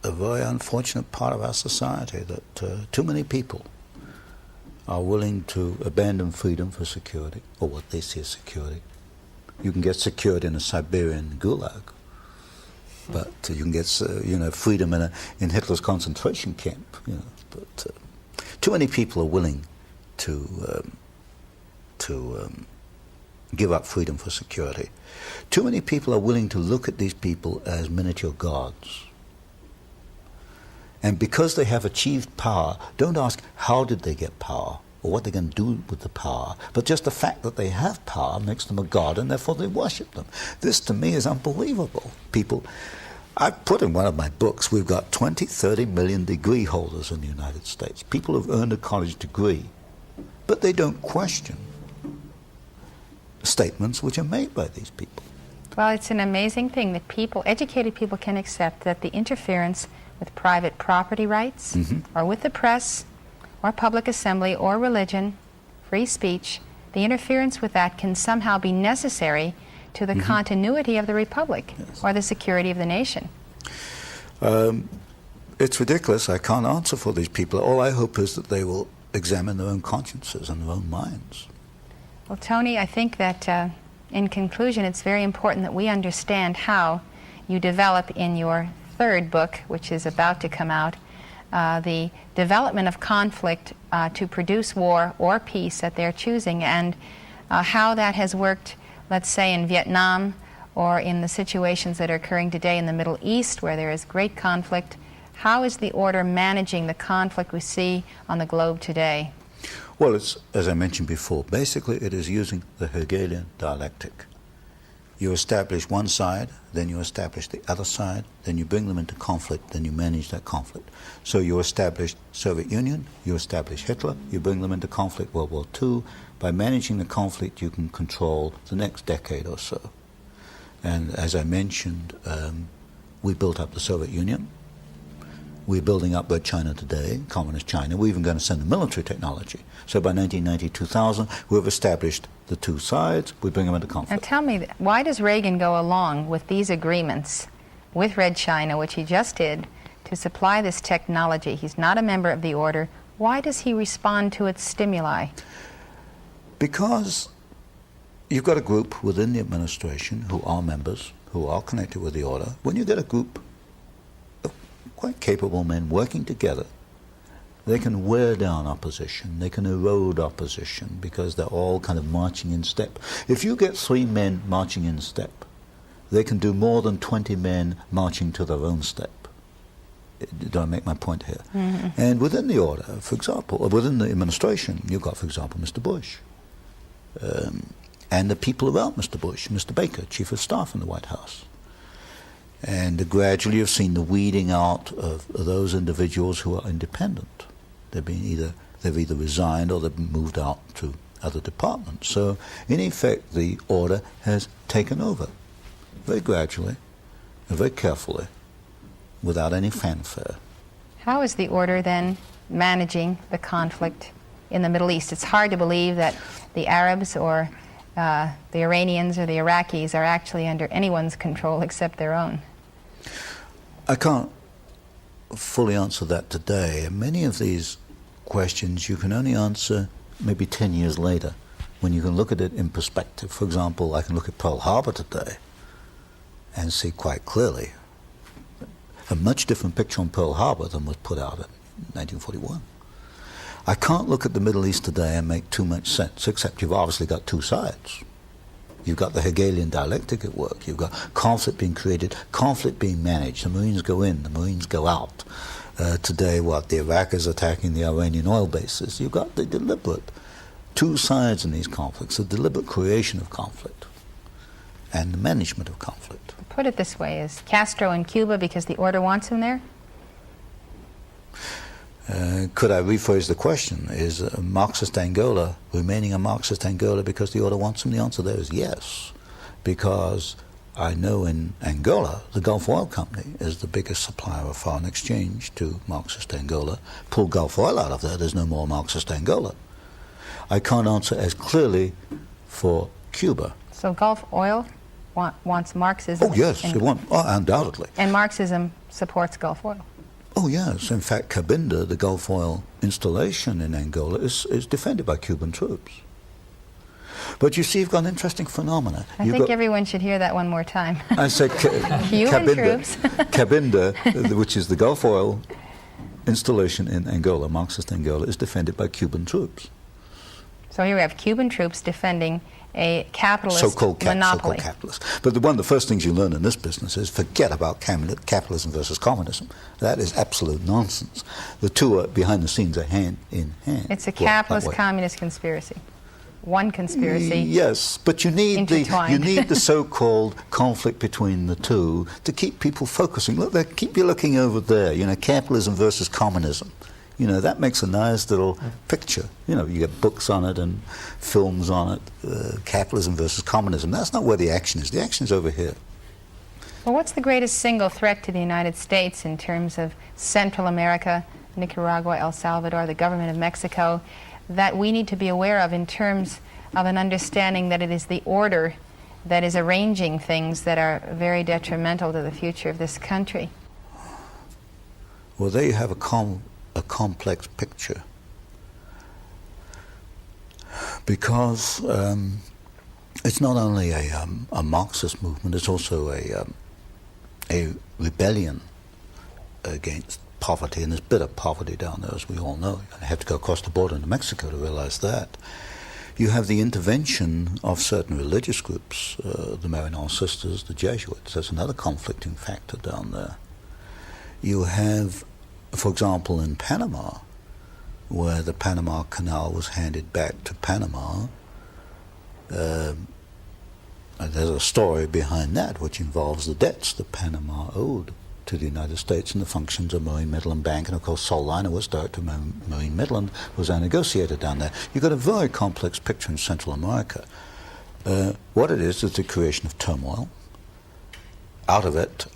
a very unfortunate part of our society, that too many people are willing to abandon freedom for security, or what they see as security. You can get security in a Siberian gulag, but you can get freedom in Hitler's concentration camp. But too many people are willing to give up freedom for security. Too many people are willing to look at these people as miniature gods. And because they have achieved power, don't ask how did they get power or what they're going to do with the power, but just the fact that they have power makes them a god, and therefore they worship them. This to me is unbelievable. People, I've put in one of my books, we've got 20, 30 million degree holders in the United States, people who've earned a college degree, but they don't question statements which are made by these people. Well, it's an amazing thing that people, educated people, can accept that the interference with private property rights, or with the press, or public assembly, or religion, free speech, the interference with that can somehow be necessary to the continuity of the republic, or the security of the nation. It's ridiculous. I can't answer for these people. All I hope is that they will examine their own consciences and their own minds. Well, Tony, I think that in conclusion, it's very important that we understand how you develop in your third book, which is about to come out, the development of conflict to produce war or peace at their choosing, and how that has worked, let's say, in Vietnam, or in the situations that are occurring today in the Middle East, where there is great conflict. How is the order managing the conflict we see on the globe today? Well, it's, as I mentioned before, basically it is using the Hegelian dialectic. You establish one side, then you establish the other side, then you bring them into conflict, then you manage that conflict. So you establish Soviet Union, you establish Hitler, you bring them into conflict, World War II. By managing the conflict, you can control the next decade or so. And as I mentioned, we built up the Soviet Union. We're building up Red China today, Communist China. We're even going to send the military technology. So by 1990, 2000, we've established the two sides. We bring them into conflict. Now tell me, why does Reagan go along with these agreements with Red China, which he just did, to supply this technology? He's not a member of the order. Why does he respond to its stimuli? Because you've got a group within the administration who are members, who are connected with the order. When you get a group of quite capable men working together, they can wear down opposition, they can erode opposition, because they're all kind of marching in step. If you get 3 men marching in step, they can do more than 20 men marching to their own step. Do I make my point here? And within the order, for example, or within the administration, you've got, for example, Mr. Bush, and the people around Mr. Bush, Mr. Baker, Chief of Staff in the White House. And gradually you've seen the weeding out of those individuals who are independent. They've either resigned or they've moved out to other departments. So, in effect, the order has taken over very gradually and very carefully without any fanfare. How is the order then managing the conflict in the Middle East? It's hard to believe that the Arabs or the Iranians or the Iraqis are actually under anyone's control except their own. I can't fully answer that today. And many of these questions you can only answer maybe 10 years later when you can look at it in perspective. For example, I can look at Pearl Harbor today and see quite clearly a much different picture on Pearl Harbor than was put out in 1941. I can't look at the Middle East today and make too much sense, except you've obviously got two sides. You've got the Hegelian dialectic at work. You've got conflict being created, conflict being managed. The Marines go in, the Marines go out. Today, the Iraq is attacking the Iranian oil bases. You've got the deliberate two sides in these conflicts, the deliberate creation of conflict and the management of conflict. Put it this way, is Castro in Cuba because the order wants him there? Could I rephrase the question? Is Marxist Angola remaining a Marxist Angola because the order wants him? The answer there is yes, because I know in Angola, the Gulf Oil Company is the biggest supplier of foreign exchange to Marxist Angola. Pull Gulf oil out of there, there's no more Marxist Angola. I can't answer as clearly for Cuba. So Gulf Oil wants Marxism? Oh, yes, it wants, undoubtedly. And Marxism supports Gulf Oil? Oh, yes. In fact, Cabinda, the Gulf oil installation in Angola, is defended by Cuban troops. But you see, you've got an interesting phenomena. I think everyone should hear that one more time. I said Cuban troops. Cabinda, which is the Gulf oil installation in Angola, Marxist Angola, is defended by Cuban troops. So here we have Cuban troops defending a capitalist so-called monopoly. So-called capitalist. But one of the first things you learn in this business is forget about capitalism versus communism. That is absolute nonsense. The two are, behind the scenes, are hand in hand. It's a capitalist-communist conspiracy. One conspiracy. Yes, but you need the so-called conflict between the two to keep people focusing. Look, keep you looking over there. You know, capitalism versus communism. You know, that makes a nice little picture. You know, you get books on it and films on it, capitalism versus communism. That's not where the action is. The action is over here. Well, what's the greatest single threat to the United States in terms of Central America, Nicaragua, El Salvador, the government of Mexico, that we need to be aware of in terms of an understanding that it is the order that is arranging things that are very detrimental to the future of this country? Well, there you have a complex picture, because it's not only a Marxist movement, it's also a rebellion against poverty, and there's bitter poverty down there, as we all know. You have to go across the border into Mexico to realize that. You have the intervention of certain religious groups, the Maryknoll Sisters, the Jesuits. That's another conflicting factor down there. You have, for example, in Panama, where the Panama Canal was handed back to Panama, and there's a story behind that which involves the debts that Panama owed to the United States and the functions of Marine Midland Bank, and of course Sol Liner was director of Marine Midland, was our negotiator down there. You've got a very complex picture in Central America. What it is the creation of turmoil. Out of it,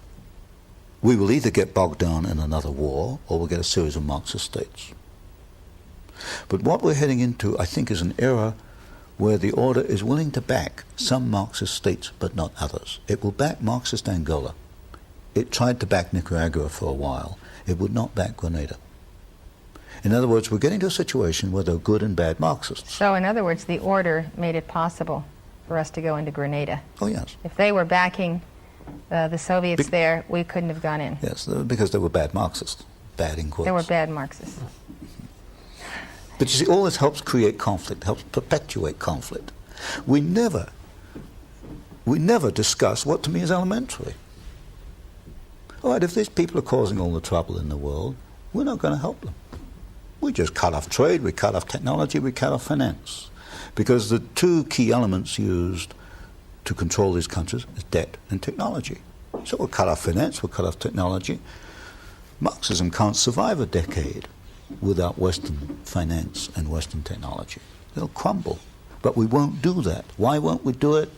we will either get bogged down in another war or we'll get a series of Marxist states. But what we're heading into, I think, is an era where the order is willing to back some Marxist states but not others. It will back Marxist Angola. It tried to back Nicaragua for a while. It would not back Grenada. In other words, we're getting to a situation where there are good and bad Marxists. So, in other words, the order made it possible for us to go into Grenada. Oh, yes. If they were backing the Soviets there, we couldn't have gone in. Yes, because they were bad Marxists. Bad in quotes. They were bad Marxists. But you see, all this helps create conflict, helps perpetuate conflict. We never discuss what to me is elementary. All right, if these people are causing all the trouble in the world, we're not going to help them. We just cut off trade, we cut off technology, we cut off finance. Because the two key elements used to control these countries is debt and technology. So we'll cut off finance, we'll cut off technology. Marxism can't survive a decade without Western finance and Western technology. It'll crumble. But we won't do that. Why won't we do it?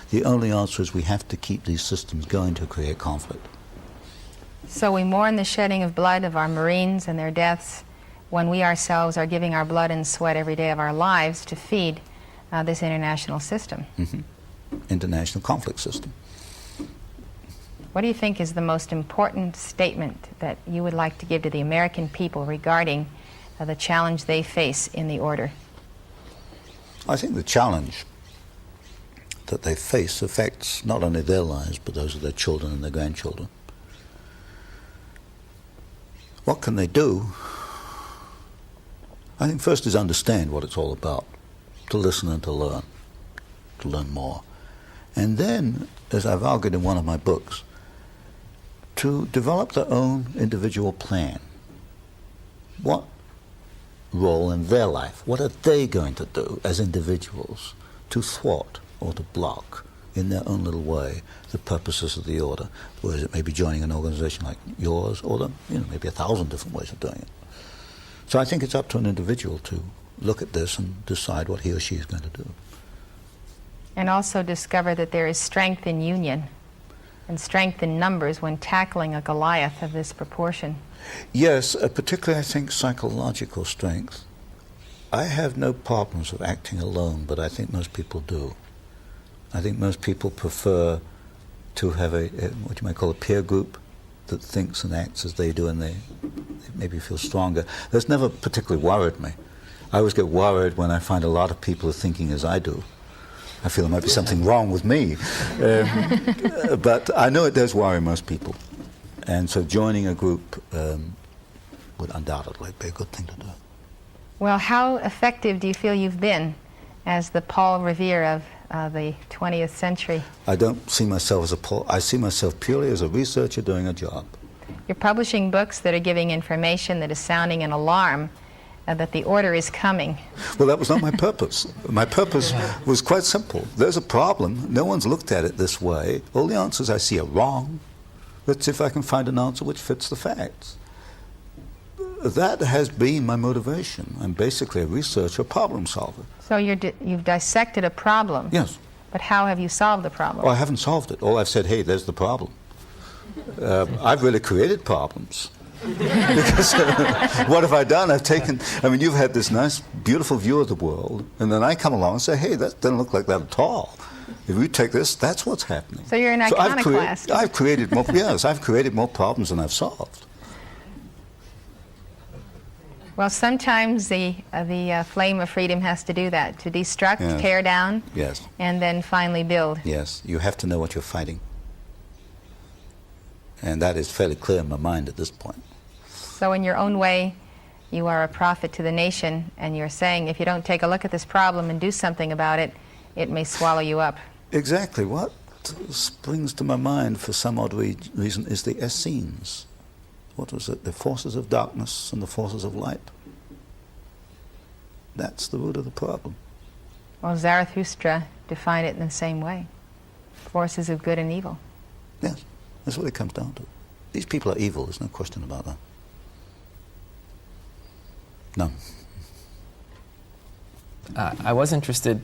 The only answer is we have to keep these systems going to create conflict. So we mourn the shedding of blood of our Marines and their deaths when we ourselves are giving our blood and sweat every day of our lives to feed this international system. International conflict system. What do you think is the most important statement that you would like to give to the American people regarding the challenge they face in the order? I think the challenge that they face affects not only their lives, but those of their children and their grandchildren. What can they do? I think first is understand what it's all about, to listen and to learn more. And then, as I've argued in one of my books, to develop their own individual plan. What role in their life, what are they going to do as individuals to thwart or to block in their own little way the purposes of the order? Whereas it may be joining an organization like yours, or maybe 1,000 different ways of doing it. So I think it's up to an individual to look at this and decide what he or she is going to do. And also discover that there is strength in union and strength in numbers when tackling a Goliath of this proportion. Yes, particularly I think psychological strength. I have no problems with acting alone, but I think most people do. I think most people prefer to have what you might call a peer group that thinks and acts as they do, and they maybe feel stronger. That's never particularly worried me. I always get worried when I find a lot of people are thinking as I do. I feel there might be something wrong with me. But I know it does worry most people. And so joining a group would undoubtedly be a good thing to do. Well, how effective do you feel you've been as the Paul Revere of the 20th century? I don't see myself as a Paul. I see myself purely as a researcher doing a job. You're publishing books that are giving information that is sounding an alarm that the order is coming. Well, that was not my purpose. My purpose was quite simple. There's a problem. No one's looked at it this way. All the answers I see are wrong. Let's see if I can find an answer which fits the facts. That has been my motivation. I'm basically a researcher, problem solver. So you've dissected a problem. Yes. But how have you solved the problem? Well, I haven't solved it. All I've said, hey, there's the problem. I've really created problems. Because what have I done? You've had this nice, beautiful view of the world, and then I come along and say, hey, that doesn't look like that at all. If we take this, that's what's happening. So you're an iconoclast. I've created more, yes, I've created more problems than I've solved. Well, sometimes the flame of freedom has to do that, to destruct, yes. tear down, yes. and then finally build. Yes, you have to know what you're fighting. And that is fairly clear in my mind at this point. So in your own way, you are a prophet to the nation, and you're saying if you don't take a look at this problem and do something about it, it may swallow you up. Exactly. What springs to my mind for some odd reason is the Essenes. What was it? The forces of darkness and the forces of light. That's the root of the problem. Well, Zarathustra defined it in the same way. Forces of good and evil. Yes, that's what it comes down to. These people are evil, there's no question about that. No. I was interested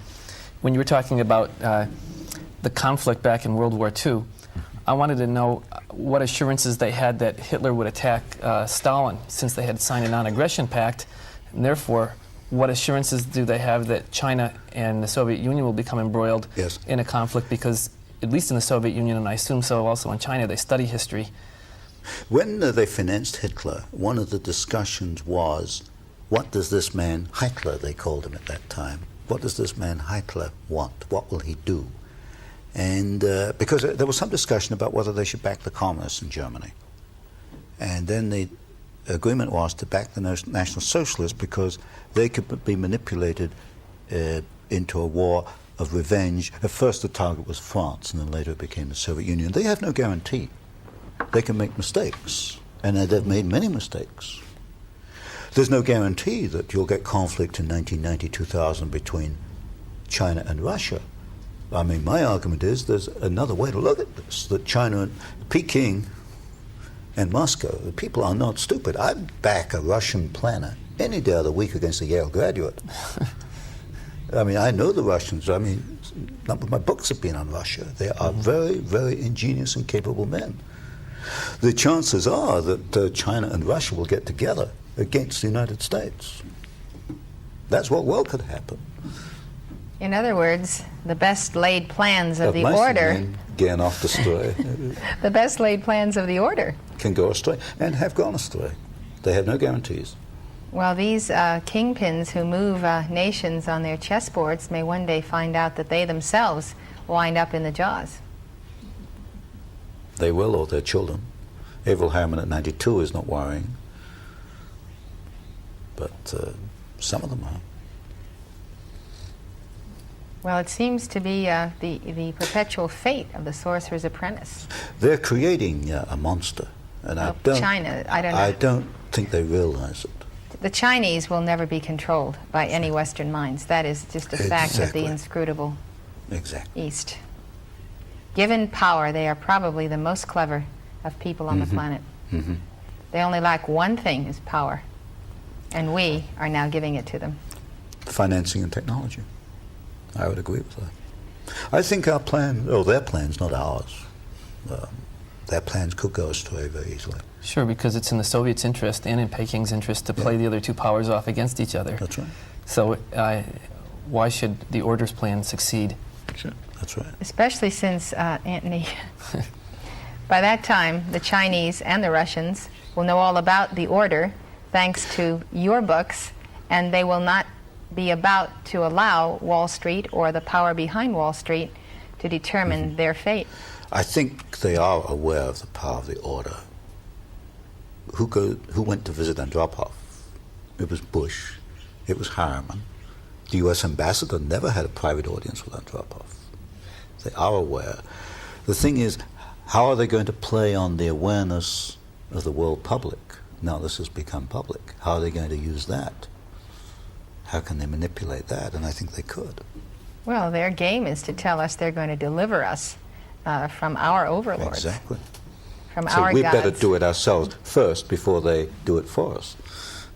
when you were talking about the conflict back in World War II. I wanted to know what assurances they had that Hitler would attack Stalin, since they had signed a non-aggression pact, and therefore, what assurances do they have that China and the Soviet Union will become embroiled yes. in a conflict? Because at least in the Soviet Union, and I assume so also in China, they study history. When they financed Hitler, one of the discussions was, what does this man, Hitler they called him at that time, what does this man Hitler want? What will he do? And because there was some discussion about whether they should back the communists in Germany. And then the agreement was to back the National Socialists because they could be manipulated into a war of revenge. At first the target was France, and then later it became the Soviet Union. They have no guarantee. They can make mistakes, and they've made many mistakes. There's no guarantee that you'll get conflict in 1990-2000 between China and Russia. I mean, my argument is there's another way to look at this, that China, Peking, and Moscow, the people are not stupid. I'd back a Russian planner any day of the week against a Yale graduate. I mean, I know the Russians. I mean, some of my books have been on Russia. They are very, very ingenious and capable men. The chances are that China and Russia will get together against the United States. That's what well could happen. In other words, the best laid plans of the order, Getting off the stray. the best laid plans of the order Can go astray and have gone astray. They have no guarantees. Well, these kingpins who move nations on their chessboards may one day find out that they themselves wind up in the jaws. They will, or their children. Averell Harriman at 92 is not worrying, but some of them are. Well, it seems to be the perpetual fate of the sorcerer's apprentice. They're creating a monster, and China, I don't know. I don't think they realize it. The Chinese will never be controlled by any Western minds. That is just a fact of the inscrutable East. Given power, they are probably the most clever of people on the planet. They only lack one thing, is power. And we are now giving it to them. Financing and technology. I would agree with that. I think our plan, their plans, not ours, their plans could go astray very easily. Sure, because it's in the Soviets' interest and in Peking's interest to play the other two powers off against each other. That's right. So why should the order's plan succeed? Sure. That's right. Especially since, Anthony, by that time, the Chinese and the Russians will know all about the order thanks to your books, and they will not be about to allow Wall Street or the power behind Wall Street to determine their fate. I think they are aware of the power of the order. Who went to visit Andropov? It was Bush. It was Harriman. The U.S. ambassador never had a private audience with Andropov. They are aware. The thing is, how are they going to play on the awareness of the world public now this has become public? How are they going to use that? How can they manipulate that? And I think they could. Well, their game is to tell us they're going to deliver us from our overlords. Exactly. From so our we gods. better do it ourselves first before they do it for us,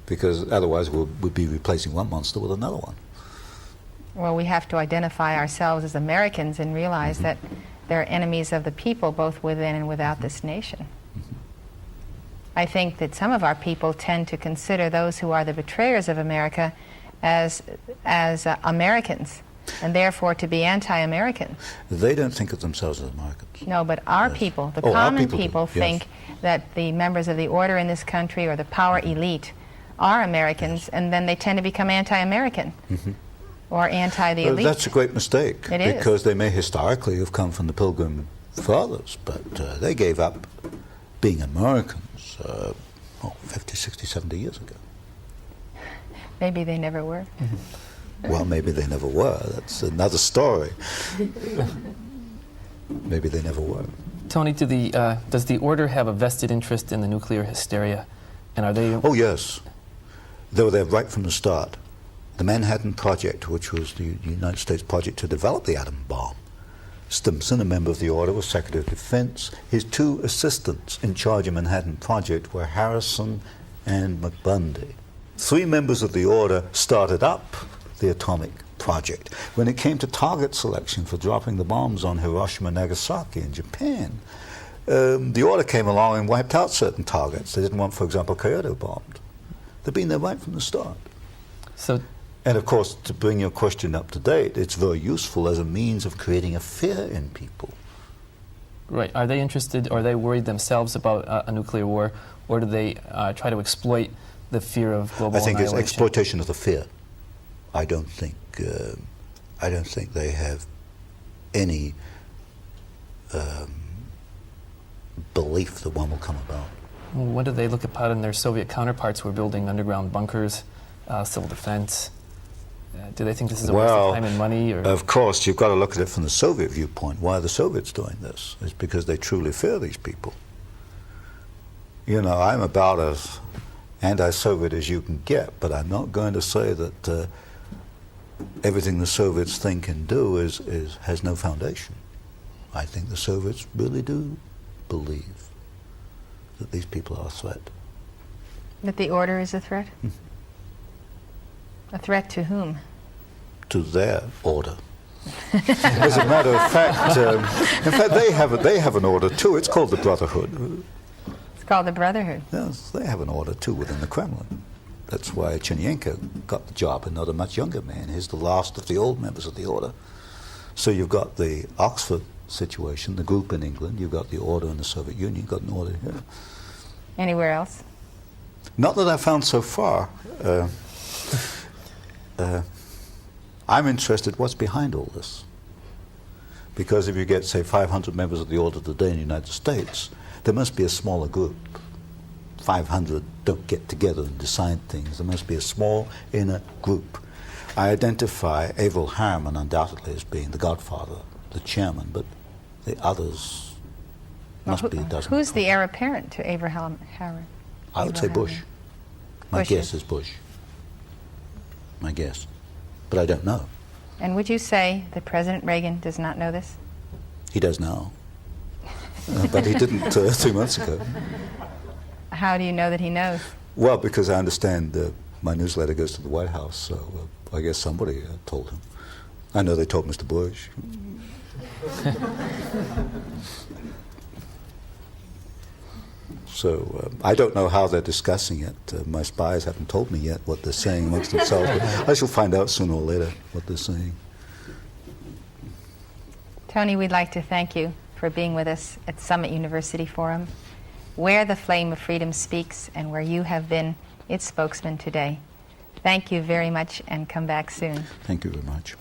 because otherwise we'll be replacing one monster with another one. Well, we have to identify ourselves as Americans and realize that they're enemies of the people both within and without this nation. I think that some of our people tend to consider those who are the betrayers of America as Americans, and therefore to be anti-American. They don't think of themselves as Americans. No, but our people, the common people, think that the members of the order in this country or the power elite are Americans, and then they tend to become anti-American or anti the elite. That's a great mistake, because they may historically have come from the Pilgrim Fathers, but they gave up being Americans 50, 60, 70 years ago. Maybe they never were. Well, maybe they never were. That's another story. Maybe they never were. Tony, does the order have a vested interest in the nuclear hysteria? And are they... Oh, yes. They were there right from the start. The Manhattan Project, which was the United States project to develop the atom bomb. Stimson, a member of the order, was Secretary of Defense. His two assistants in charge of Manhattan Project were Harrison and McBundy. 3 members of the order started up the atomic project. When it came to target selection for dropping the bombs on Hiroshima and Nagasaki in Japan, the order came along and wiped out certain targets. They didn't want, for example, Kyoto bombed. They've been there right from the start. And of course, to bring your question up to date, it's very useful as a means of creating a fear in people. Right. Are they interested, or are they worried themselves about a nuclear war, or do they try to exploit the fear of global annihilation? I think it's exploitation of the fear. I don't think they have any belief that one will come about. Well, what do they look upon their Soviet counterparts who are building underground bunkers, civil defense? Do they think this is a waste of time and money? Or? Of course, you've got to look at it from the Soviet viewpoint. Why are the Soviets doing this? It's because they truly fear these people. You know, I'm about as anti-Soviet as you can get, but I'm not going to say that everything the Soviets think and do has no foundation. I think the Soviets really do believe that these people are a threat. That the order is a threat? A threat to whom? to their order. As a matter of fact, they have an order too. It's called the Brotherhood. It's called the Brotherhood. Yes, they have an order too within the Kremlin. That's why Chernyenko got the job and not a much younger man. He's the last of the old members of the order. So you've got the Oxford situation, the group in England. You've got the order in the Soviet Union. You've got an order here. Anywhere else? Not that I've found so far. I'm interested what's behind all this. Because if you get, say, 500 members of the order today in the United States, there must be a smaller group. 500 don't get together and decide things. There must be a small inner group. I identify Averell Harriman undoubtedly as being the godfather, the chairman, but the others must be a dozen. Who's the heir apparent to Abraham Harriman? I would say Bush. My guess is Bush. My guess. But I don't know. And would you say that President Reagan does not know this? He does now. But he didn't 2 months ago. How do you know that he knows? Well, because I understand my newsletter goes to the White House, so I guess somebody told him. I know they told Mr. Bush. So I don't know how they're discussing it. My spies haven't told me yet what they're saying amongst themselves, but I shall find out sooner or later what they're saying. Tony, we'd like to thank you for being with us at Summit University Forum, where the flame of freedom speaks and where you have been its spokesman today. Thank you very much and come back soon. Thank you very much.